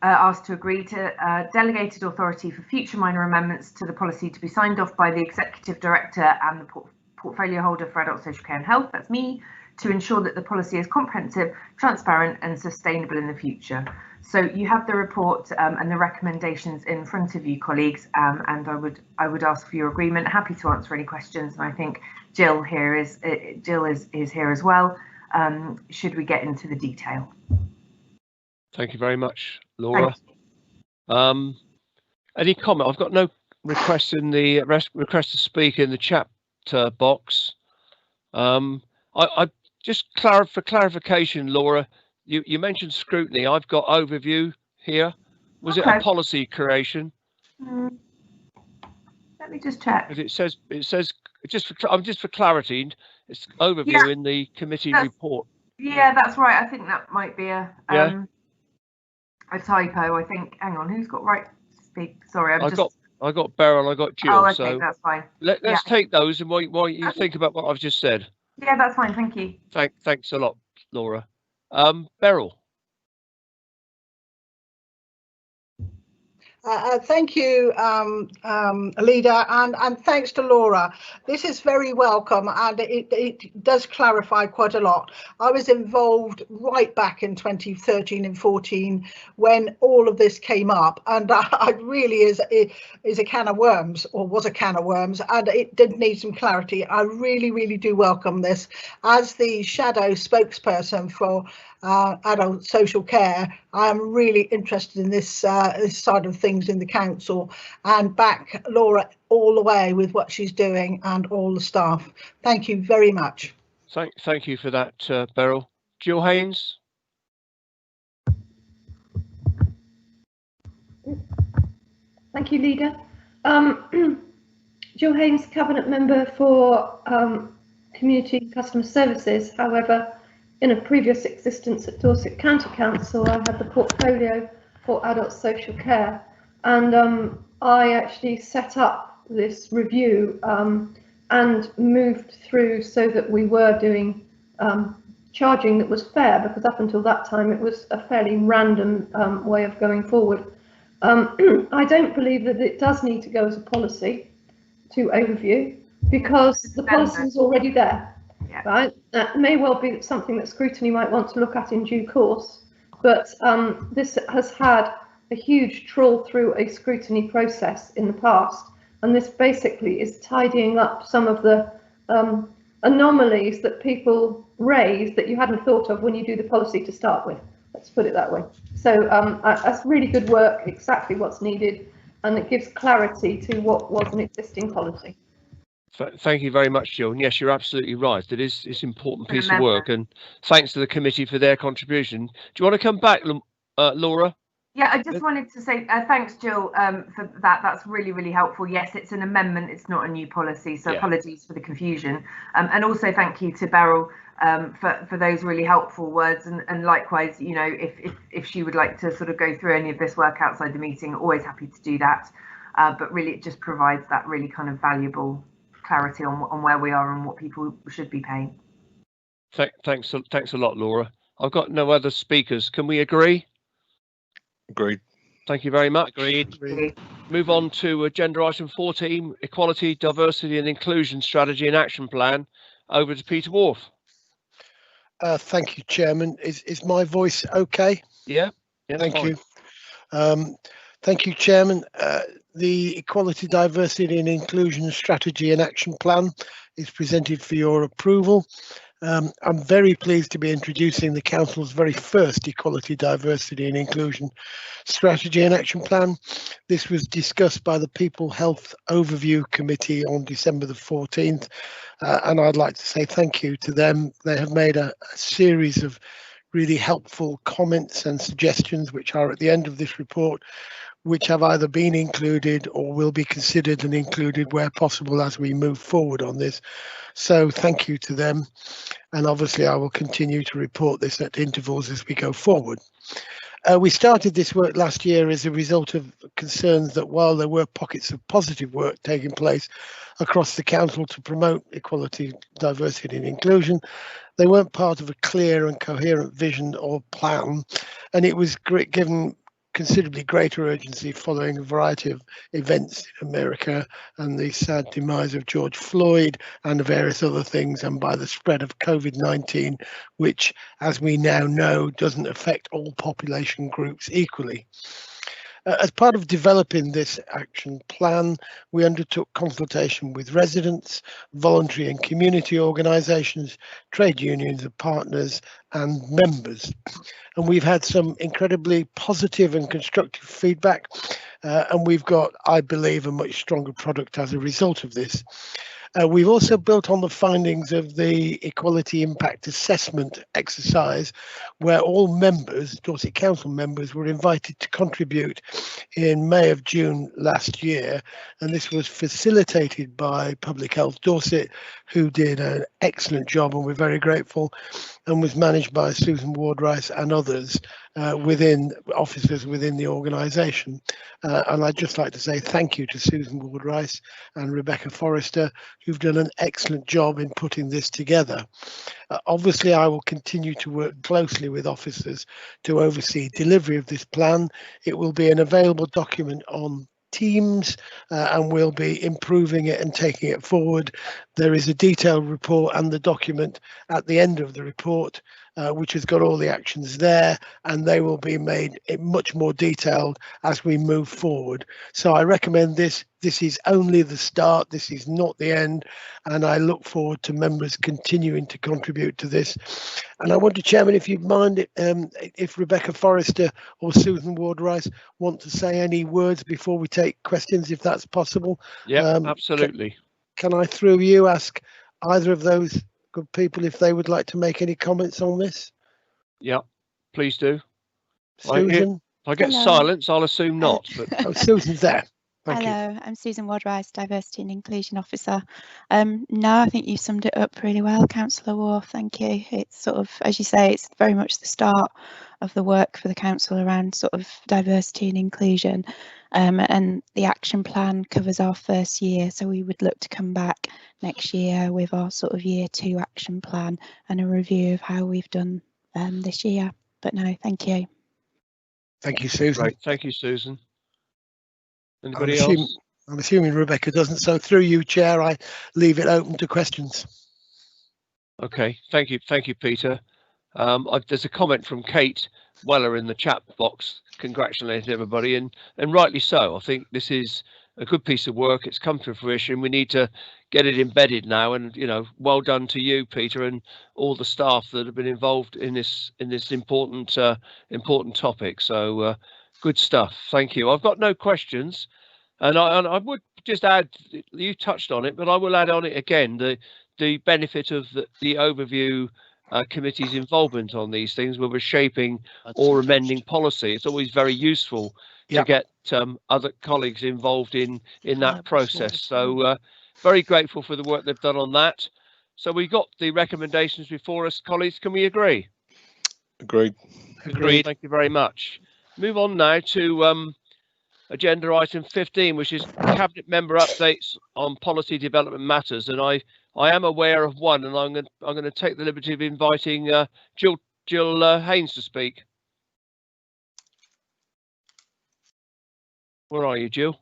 asked to agree to delegated authority for future minor amendments to the policy to be signed off by the Executive Director and the Portfolio Holder for Adult Social Care and Health, that's me, to ensure that the policy is comprehensive, transparent and sustainable in the future. So you have the report and the recommendations in front of you, colleagues, and I would ask for your agreement. Happy to answer any questions, and I think Jill is here as well. Should we get into the detail? Thank you very much, Laura. Any comment? I've got no requests in the request to speak in the chat box. I just for clarification, Laura, you mentioned scrutiny. I've got overview here. Was it a policy creation? Let me just check. It says just for clarity, it's overview in the committee report. Yeah, that's right. I think that might be a typo. I think. Hang on, who's got right to speak? Sorry, I got Beryl, I got Jill. Oh, okay, so that's fine. Let's take those and while you think about what I've just said. Yeah, that's fine. Thank you. Thanks a lot, Laura. Beryl. Thank you, Leader, and thanks to Laura. This is very welcome, and it does clarify quite a lot. I was involved right back in 2013 and 14 when all of this came up, and it really is a can of worms, or was a can of worms, and it did need some clarity. I really do welcome this. As the shadow spokesperson for adult social care, I'm really interested in this side of things in the council, and back Laura all the way with what she's doing and all the staff. Thank you very much. Thank you for that, Beryl. Jill Haynes. Thank you, Leader. Jill Haynes, Cabinet Member for Community Customer Services. However, in a previous existence at Dorset County Council, I had the portfolio for adult social care, and I actually set up this review and moved through so that we were doing charging that was fair, because up until that time it was a fairly random way of going forward. I don't believe that it does need to go as a policy to overview, because the policy is already there. Right, that may well be something that scrutiny might want to look at in due course, but this has had a huge trawl through a scrutiny process in the past, and this basically is tidying up some of the anomalies that people raise that you hadn't thought of when you do the policy to start with. Let's put it that way. So that's really good work, exactly what's needed, and it gives clarity to what was an existing policy. Thank you very much, Jill. And yes, you're absolutely right. It's an important piece of work, and thanks to the committee for their contribution. Do you want to come back, Laura? Yeah, I just wanted to say thanks, Jill, for that. That's really, really helpful. Yes, it's an amendment. It's not a new policy. So apologies for the confusion. And also thank you to Beryl for those really helpful words. And likewise, you know, if she would like to sort of go through any of this work outside the meeting, always happy to do that. But really, it just provides that really kind of valuable clarity on where we are and what people should be paying. Thanks a lot, Laura. I've got no other speakers. Can we agree? Agreed. Thank you very much. Agreed. Move on to agenda item 14, Equality, Diversity and Inclusion Strategy and Action Plan. Over to Peter Wharf. Thank you, Chairman. Is my voice okay? Yeah. Thank fine. you. Thank you, Chairman. The Equality, Diversity and Inclusion Strategy and Action Plan is presented for your approval. I'm very pleased to be introducing the Council's very first Equality, Diversity and Inclusion Strategy and Action Plan. This was discussed by the People Health Overview Committee on December the 14th, and I'd like to say thank you to them. They have made a series of really helpful comments and suggestions which are at the end of this report, which have either been included or will be considered and included where possible as we move forward on this. So thank you to them. And obviously I will continue to report this at intervals as we go forward. We started this work last year as a result of concerns that while there were pockets of positive work taking place across the council to promote equality, diversity and inclusion, they weren't part of a clear and coherent vision or plan, and it was given considerably greater urgency following a variety of events in America and the sad demise of George Floyd and various other things, and by the spread of COVID-19, which, as we now know, doesn't affect all population groups equally. As part of developing this action plan, we undertook consultation with residents, voluntary and community organisations, trade unions and partners and members. And we've had some incredibly positive and constructive feedback, and we've got, I believe, a much stronger product as a result of this. We've also built on the findings of the Equality Impact Assessment exercise, where all members, Dorset Council members, were invited to contribute in May of June last year. And this was facilitated by Public Health Dorset, who did an excellent job, and we're very grateful, and was managed by Susan Ward-Rice and others officers within the organisation. And I'd just like to say thank you to Susan Ward-Rice and Rebecca Forrester, who've done an excellent job in putting this together. Obviously, I will continue to work closely with officers to oversee delivery of this plan. It will be an available document on Teams, and we'll be improving it and taking it forward. There is a detailed report and the document at the end of the report, which has got all the actions there, and they will be made much more detailed as we move forward. So I recommend this. This is only the start. This is not the end, and I look forward to members continuing to contribute to this. And I wonder, Chairman, if you'd mind if Rebecca Forrester or Susan Ward-Rice want to say any words before we take questions, if that's possible. Yeah, absolutely. Can I, through you, ask either of those good people if they would like to make any comments on this? Yeah, please do. Susan? If I get silence, I'll assume not. But oh, Susan's there. Thank Hello, you. I'm Susan Ward-Rice, Diversity and Inclusion Officer. No, I think you summed it up really well, Councillor Wharf. Thank you. It's sort of, as you say, it's very much the start of the work for the council around sort of diversity and inclusion, and the action plan covers our first year, so we would look to come back next year with our sort of year 2 action plan and a review of how we've done this year. But no, thank you. Thank you, Susan. Right, thank you, Susan. Anybody else? I'm assuming Rebecca doesn't, so through you, Chair, I leave it open to questions. Okay, thank you, Peter. There's a comment from Kate Weller in the chat box congratulated everybody, and rightly so. I think this is a good piece of work. It's come to fruition. We need to get it embedded now, and well done to you, Peter, and all the staff that have been involved in this important topic. So good stuff. Thank you. I've got no questions, and I would just add, you touched on it, but I will add on it again, the benefit of the overview committee's involvement on these things when we're shaping or amending policy. It's always very useful to get other colleagues involved in that process. So very grateful for the work they've done on that. So we got the recommendations before us, colleagues. Can we agree? Agreed. Agreed. Thank you very much. Move on now to agenda item 15, which is cabinet member updates on policy development matters, and I am aware of one, and I'm going to take the liberty of inviting Jill Haynes to speak. Where are you, Jill?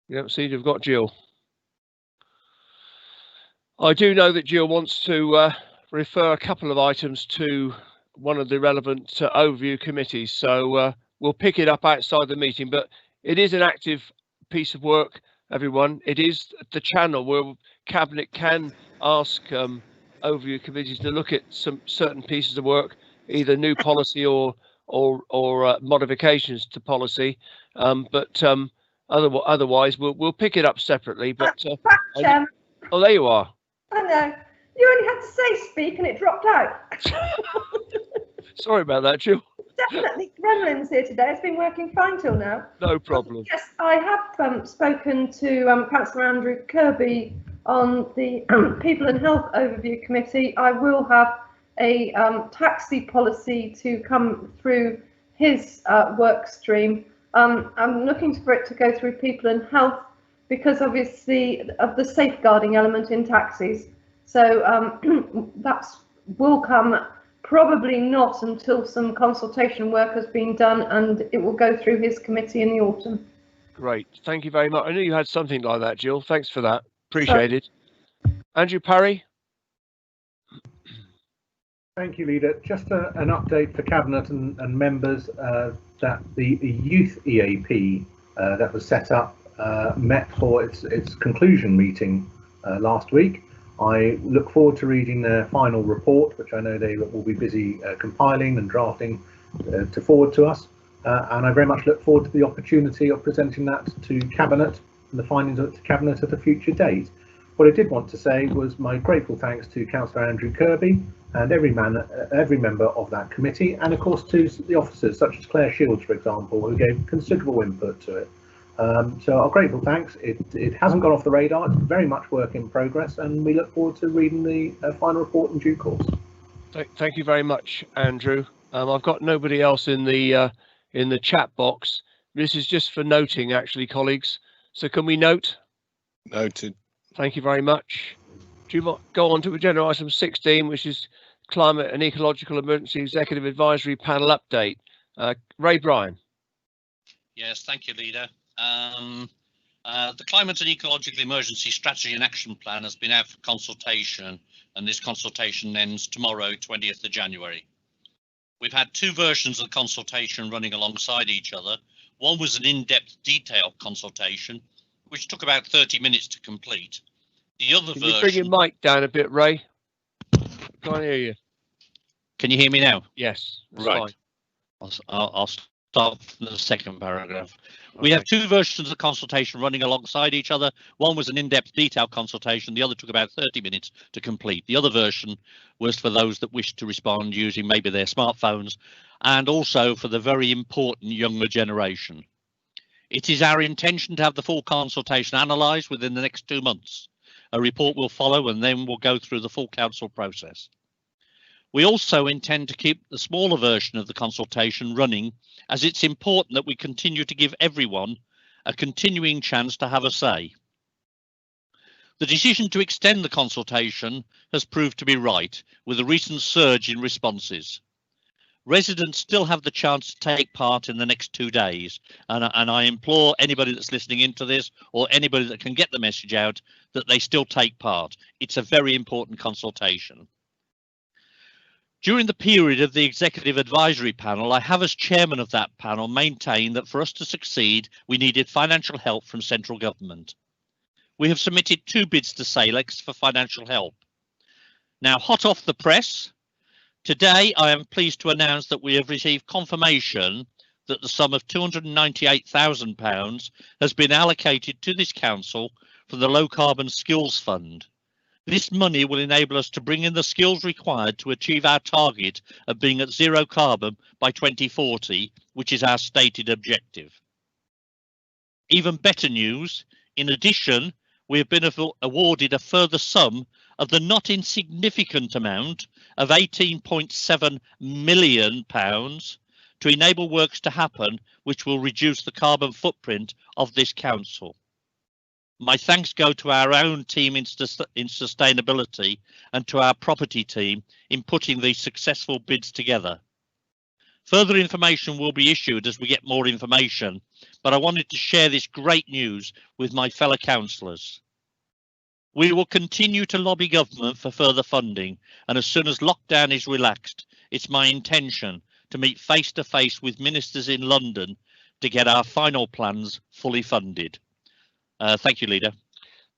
You don't seem to have got Jill. I do know that Jill wants to refer a couple of items to one of the relevant overview committees, so we'll pick it up outside the meeting, but it is an active piece of work, everyone. It is the channel where Cabinet can ask overview committees to look at some certain pieces of work, either new policy or modifications to policy, but otherwise we'll pick it up separately. But oh, there you are. I know. You only had to say speak and it dropped out. Sorry about that, Jill. Definitely gremlins here today. It's been working fine till now. No problem. Yes, I have spoken to Councillor Andrew Kirby on the People and Health Overview Committee. I will have a taxi policy to come through his work stream. I'm looking for it to go through People and Health because obviously of the safeguarding element in taxis. So that will come probably not until some consultation work has been done, and it will go through his committee in the autumn. Great, thank you very much. I knew you had something like that, Jill. Thanks for that. Appreciate it. Andrew Parry. Thank you, Leader. Just an update for Cabinet and members that the Youth EAP that was set up met for its conclusion meeting last week. I look forward to reading their final report, which I know they will be busy compiling and drafting to forward to us. And I very much look forward to the opportunity of presenting that to Cabinet and the findings of the Cabinet at a future date. What I did want to say was my grateful thanks to Councillor Andrew Kirby and every member of that committee, and of course to the officers such as Claire Shields, for example, who gave considerable input to it. So our grateful thanks. It hasn't gone off the radar. It's very much work in progress, and we look forward to reading the final report in due course. Thank you very much, Andrew. I've got nobody else in the chat box. This is just for noting, actually, colleagues. So can we note? Noted. Thank you very much. Do you go on to agenda item 16, which is Climate and Ecological Emergency Executive Advisory Panel Update? Ray Bryan. Yes, thank you, Leader. The Climate and Ecological Emergency Strategy and Action Plan has been out for consultation, and this consultation ends tomorrow, 20th of January. We've had two versions of the consultation running alongside each other. One was an in-depth detailed consultation, which took about 30 minutes to complete. The other version... Can you bring your mic down a bit, Ray? Can't hear you. Can you hear me now? Yes. Right. I'll start from the second paragraph. We have two versions of the consultation running alongside each other. One was an in-depth detailed consultation. The other took about 30 minutes to complete. The other version was for those that wished to respond using maybe their smartphones, and also for the very important younger generation. It is our intention to have the full consultation analysed within the next 2 months. A report will follow, and then we'll go through the full council process. We also intend to keep the smaller version of the consultation running, as it's important that we continue to give everyone a continuing chance to have a say. The decision to extend the consultation has proved to be right, with a recent surge in responses. Residents still have the chance to take part in the next 2 days, and I implore anybody that's listening into this, or anybody that can get the message out, that they still take part. It's a very important consultation. During the period of the Executive Advisory Panel, I have as chairman of that panel maintained that for us to succeed, we needed financial help from central government. We have submitted 2 bids to Salex for financial help. Now, hot off the press, today I am pleased to announce that we have received confirmation that the sum of £298,000 has been allocated to this council from the Low Carbon Skills Fund. This money will enable us to bring in the skills required to achieve our target of being at zero carbon by 2040, which is our stated objective. Even better news, in addition, we have been awarded a further sum of the not insignificant amount of £18.7 million to enable works to happen which will reduce the carbon footprint of this council. My thanks go to our own team in sustainability and to our property team in putting these successful bids together. Further information will be issued as we get more information, but I wanted to share this great news with my fellow councillors. We will continue to lobby government for further funding, and as soon as lockdown is relaxed, it's my intention to meet face to face with ministers in London to get our final plans fully funded. Thank you, Leader.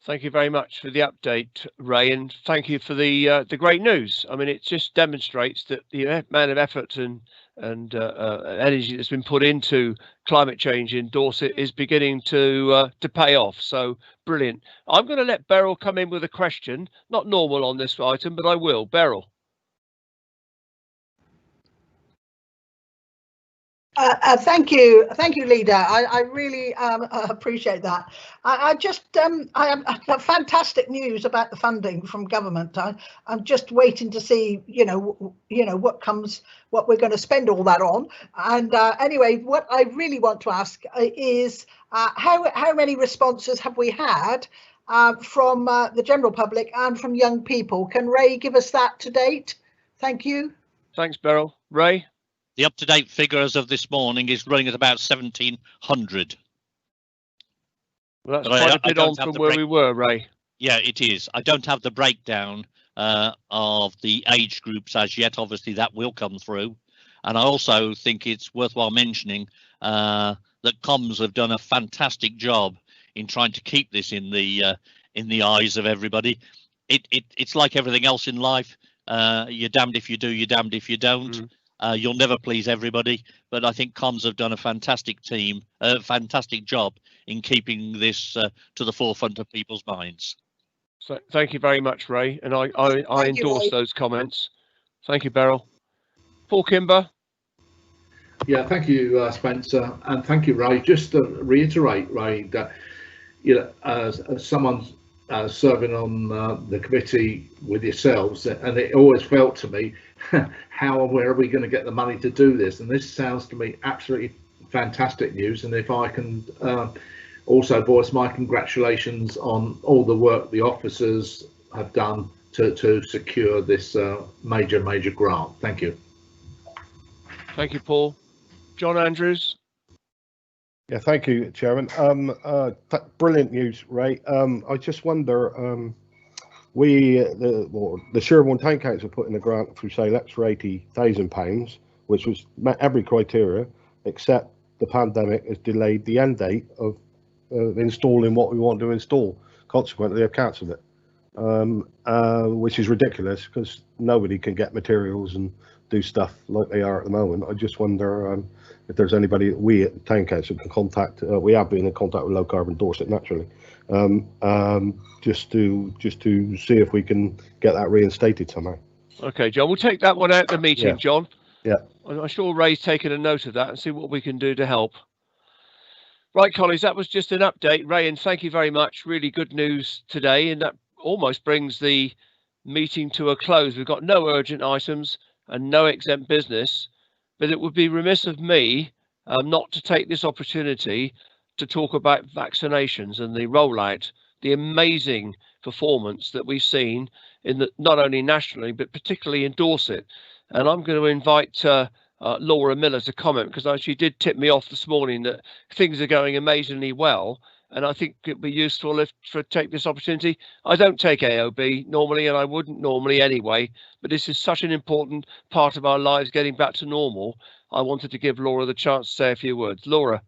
Thank you very much for the update, Ray, and thank you for the great news. I mean, it just demonstrates that the amount of effort and energy that's been put into climate change in Dorset is beginning to pay off. So brilliant. I'm going to let Beryl come in with a question. Not normal on this item, but I will. Beryl. Thank you, Leader. I really appreciate that. I have fantastic news about the funding from government. I'm just waiting to see, what we're going to spend all that on. And anyway, what I really want to ask is how many responses have we had from the general public and from young people? Can Ray give us that to date? Thank you. Thanks, Beryl. Ray? The up-to-date figure as of this morning is running at about 1,700. Well, that's quite a bit on from where we were, Ray. Yeah, it is. I don't have the breakdown of the age groups as yet. Obviously, that will come through. And I also think it's worthwhile mentioning that comms have done a fantastic job in trying to keep this in the eyes of everybody. It's like everything else in life. You're damned if you do, you're damned if you don't. You'll never please everybody, but I think comms have done a fantastic job in keeping this to the forefront of people's minds. So thank you very much, Ray, and I endorse those comments. Thank you, Beryl. Paul Kimber. Yeah, thank you, Spencer, and thank you, Ray. Just to reiterate, Ray, that as someone's serving on the committee with yourselves, and it always felt to me, how and where are we going to get the money to do this? And this sounds to me absolutely fantastic news. And if I can also voice my congratulations on all the work the officers have done to secure this major grant. Thank you. Thank you, Paul. John Andrews. Yeah, thank you, Chairman. Brilliant news, Ray. I just wonder, the Sherborne Town Council put in a grant through Salex for £80,000, which was met every criteria, except the pandemic has delayed the end date of installing what we want to install. Consequently, they've cancelled it, which is ridiculous because nobody can get materials and do stuff like they are at the moment. I just wonder if there's anybody that we at the Town Council can contact. We have been in contact with Low Carbon Dorset naturally, just to see if we can get that reinstated somehow. Okay, John, we'll take that one out of the meeting, Yeah. John. Yeah. I'm sure Ray's taken a note of that and see what we can do to help. Right, colleagues, that was just an update. Ray, and thank you very much. Really good news today, and that almost brings the meeting to a close. We've got no urgent items and no exempt business, but it would be remiss of me not to take this opportunity to talk about vaccinations and the rollout, the amazing performance that we've seen in not only nationally, but particularly in Dorset. And I'm going to invite Laura Miller to comment, because she did tip me off this morning that things are going amazingly well. and I think it'd be useful if to take this opportunity. I don't take AOB normally, and I wouldn't normally anyway, but this is such an important part of our lives getting back to normal. I wanted to give Laura the chance to say a few words. Laura.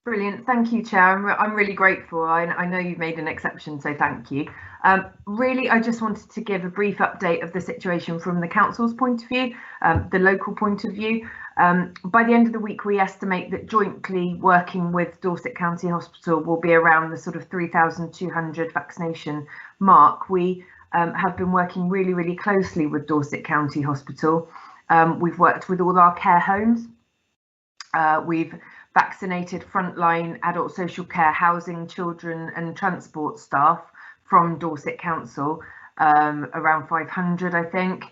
Brilliant, thank you, Chair. I'm really grateful. I know you've made an exception, so thank you. Really, I just wanted to give a brief update of the situation from the council's point of view, the local point of view. By the end of the week, we estimate that jointly working with Dorset County Hospital will be around the sort of 3,200 vaccination mark. We have been working really, really closely with Dorset County Hospital. We've worked with all our care homes. We've vaccinated frontline adult social care, housing, children and transport staff from Dorset Council, around 500, I think.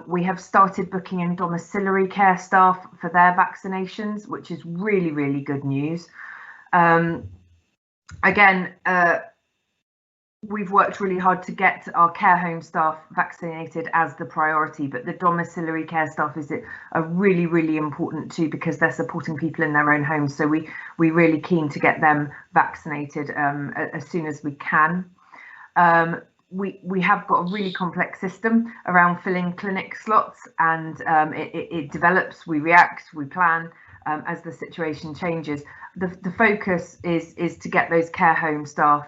We have started booking in domiciliary care staff for their vaccinations, which is really, really good news. Again, we've worked really hard to get our care home staff vaccinated as the priority, but the domiciliary care staff is a really, really important too, because they're supporting people in their own homes. So we're really keen to get them vaccinated as soon as we can. We have got a really complex system around filling clinic slots, and it develops, we react, we plan as the situation changes. The focus is to get those care home staff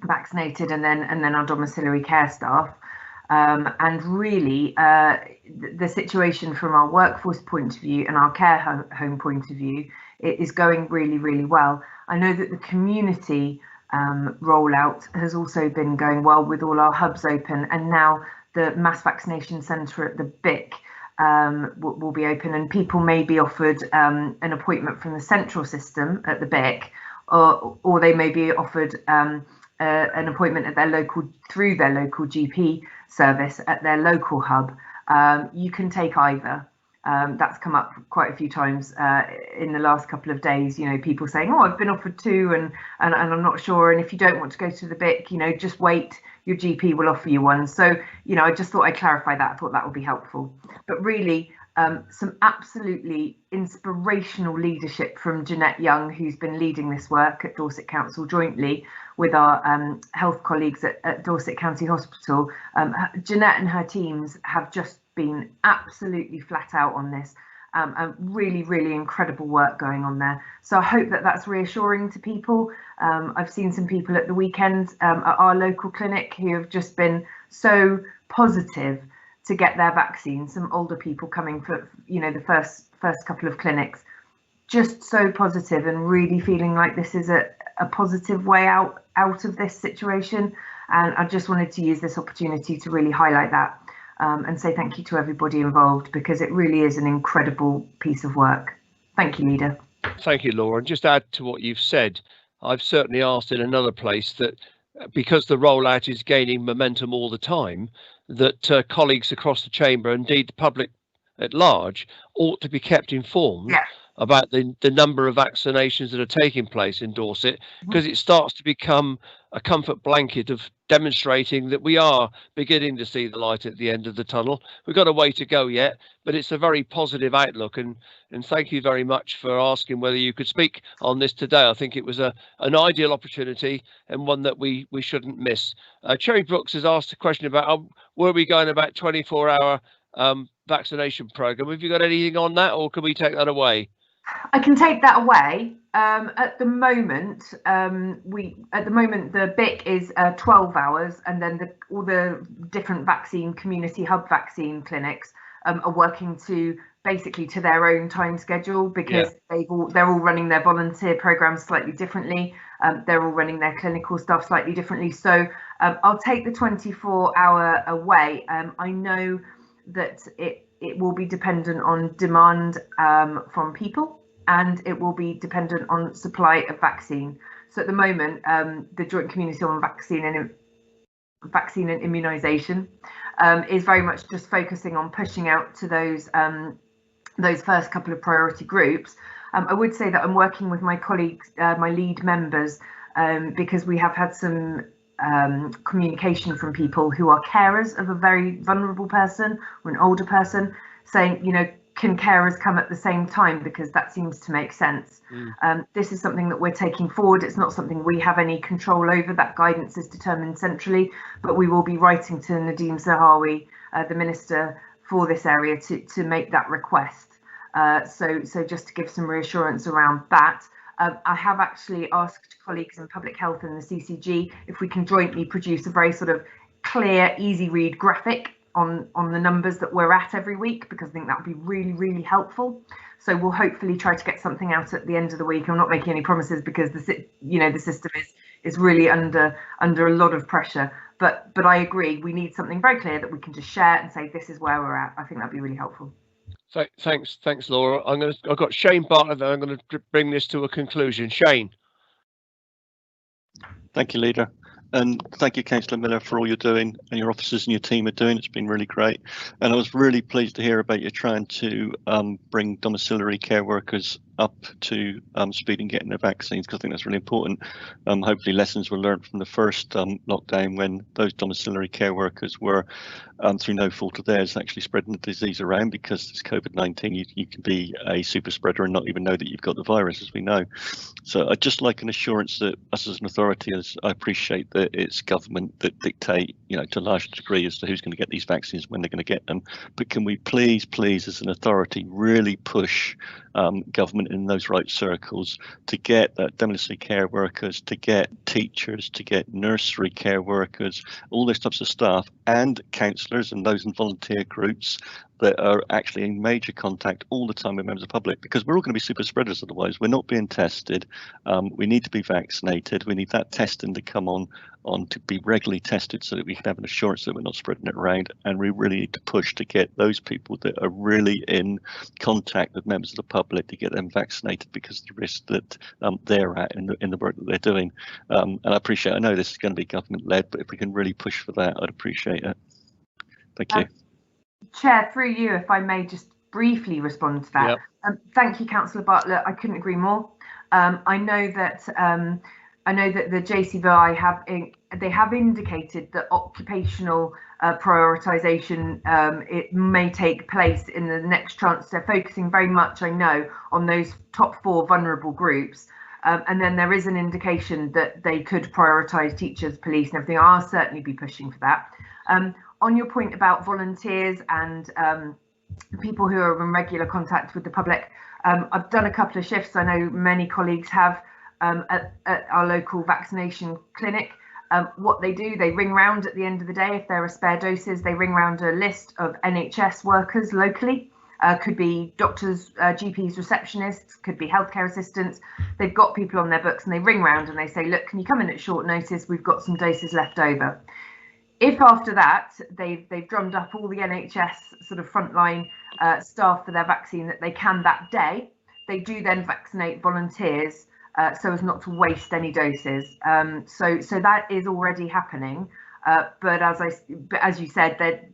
vaccinated, and then our domiciliary care staff, and really the situation from our workforce point of view and our care home point of view, it is going really, really well. I know that the community rollout has also been going well with all our hubs open, and now the mass vaccination centre at the BIC will be open, and people may be offered an appointment from the central system at the BIC, or they may be offered an appointment at through their local GP service at their local hub. You can take either. That's come up quite a few times in the last couple of days. You know, people saying, "Oh, I've been offered two, and I'm not sure." And if you don't want to go to the BIC, you know, just wait. Your GP will offer you one. So, you know, I just thought I'd clarify that. I thought that would be helpful. But really, some absolutely inspirational leadership from Jeanette Young, who's been leading this work at Dorset Council jointly with our health colleagues at Dorset County Hospital. Jeanette and her teams have just been absolutely flat out on this, and really, really incredible work going on there. So I hope that that's reassuring to people. I've seen some people at the weekend at our local clinic who have just been so positive to get their vaccine. Some older people coming for, you know, the first couple of clinics, just so positive and really feeling like this is a positive way out of this situation. And I just wanted to use this opportunity to really highlight that and say thank you to everybody involved, because it really is an incredible piece of work. Thank you, Leader. Thank you, Laura. And just add to what you've said, I've certainly asked in another place that because the rollout is gaining momentum all the time, that colleagues across the chamber, indeed the public at large, ought to be kept informed about the number of vaccinations that are taking place in Dorset, because it starts to become a comfort blanket of demonstrating that we are beginning to see the light at the end of the tunnel. We've got a way to go yet, but it's a very positive outlook, and thank you very much for asking whether you could speak on this today. I think it was an ideal opportunity and one that we shouldn't miss. Cherry Brooks has asked a question about were we going about 24-hour vaccination program. Have you got anything on that, or can we take that away? I can take that away. At the moment, the BIC is 12 hours, and then all the different community hub vaccine clinics are working to their own time schedule, because they're all running their volunteer programs slightly differently. They're all running their clinical stuff slightly differently. So I'll take the 24-hour away. I know that it will be dependent on demand from people, and it will be dependent on supply of vaccine. So at the moment, the Joint Community on Vaccine and Immunisation is very much just focusing on pushing out to those first couple of priority groups. I would say that I'm working with my colleagues, my lead members, because we have had some communication from people who are carers of a very vulnerable person or an older person, saying, you know, can carers come at the same time, because that seems to make sense. This is something that we're taking forward. It's not something we have any control over. That guidance is determined centrally, but we will be writing to Nadeem Zahawi, the Minister for this area, to make that request. So just to give some reassurance around that. I have actually asked colleagues in public health and the CCG if we can jointly produce a very sort of clear, easy read graphic on the numbers that we're at every week, because I think that would be really, really helpful. So we'll hopefully try to get something out at the end of the week. I'm not making any promises, because the system is really under a lot of pressure. But I agree, we need something very clear that we can just share and say this is where we're at. I think that'd be really helpful. Thanks, Laura. I've got Shane Bartlett, and I'm going to bring this to a conclusion. Shane. Thank you, Leader. And thank you, Councillor Miller, for all you're doing and your officers and your team are doing. It's been really great. And I was really pleased to hear about you trying to bring domiciliary care workers up to speed in getting their vaccines, because I think that's really important. Hopefully lessons were learned from the first lockdown, when those domiciliary care workers were, through no fault of theirs, actually spreading the disease around, because it's COVID-19, you can be a super spreader and not even know that you've got the virus, as we know. So I'd just like an assurance that us as an authority, as I appreciate that it's government that dictate, to a large degree as to who's going to get these vaccines, when they're going to get them. But can we please, as an authority, really push government in those right circles to get domiciliary care workers, to get teachers, to get nursery care workers, all those types of staff, and counsellors and those in volunteer groups that are actually in major contact all the time with members of the public, because we're all going to be super spreaders otherwise. We're not being tested. We need to be vaccinated. We need that testing to come on to be regularly tested, so that we can have an assurance that we're not spreading it around. And we really need to push to get those people that are really in contact with members of the public, to get them vaccinated, because of the risk that they're at in the work that they're doing. And I know this is going to be government led, but if we can really push for that, I'd appreciate it. Thank you. Chair, through you, if I may just briefly respond to that. Yep. Thank you, Councillor Bartlett. I couldn't agree more. I know that the JCVI have indicated that occupational prioritisation it may take place in the next tranche. They're focusing very much, I know, on those top 4 vulnerable groups. And then there is an indication that they could prioritise teachers, police, and everything. I'll certainly be pushing for that. On your point about volunteers and people who are in regular contact with the public, I've done a couple of shifts. I know many colleagues have at our local vaccination clinic. What they do, they ring round at the end of the day. If there are spare doses, they ring round a list of NHS workers locally. Could be doctors, GPs, receptionists, could be healthcare assistants. They've got people on their books, and they ring round and they say, look, can you come in at short notice? We've got some doses left over. If after that they've drummed up all the NHS sort of frontline staff for their vaccine that they can that day, they do then vaccinate volunteers so as not to waste any doses. So that is already happening. But as you said,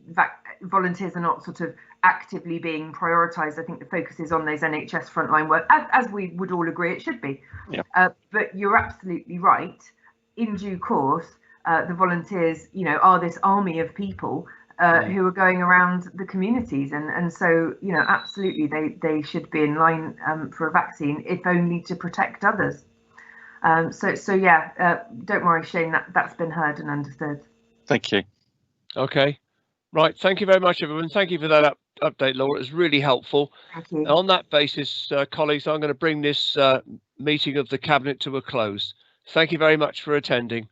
volunteers are not sort of actively being prioritised. I think the focus is on those NHS frontline work, as we would all agree it should be. Yeah. But you're absolutely right. In due course, the volunteers, are this army of people who are going around the communities, and so absolutely they should be in line for a vaccine, if only to protect others. So yeah, don't worry, Shane, that's been heard and understood. Thank you. Okay, right. Thank you very much, everyone. Thank you for that update, Laura. It's really helpful. Thank you. And on that basis, colleagues, I'm going to bring this meeting of the Cabinet to a close. Thank you very much for attending.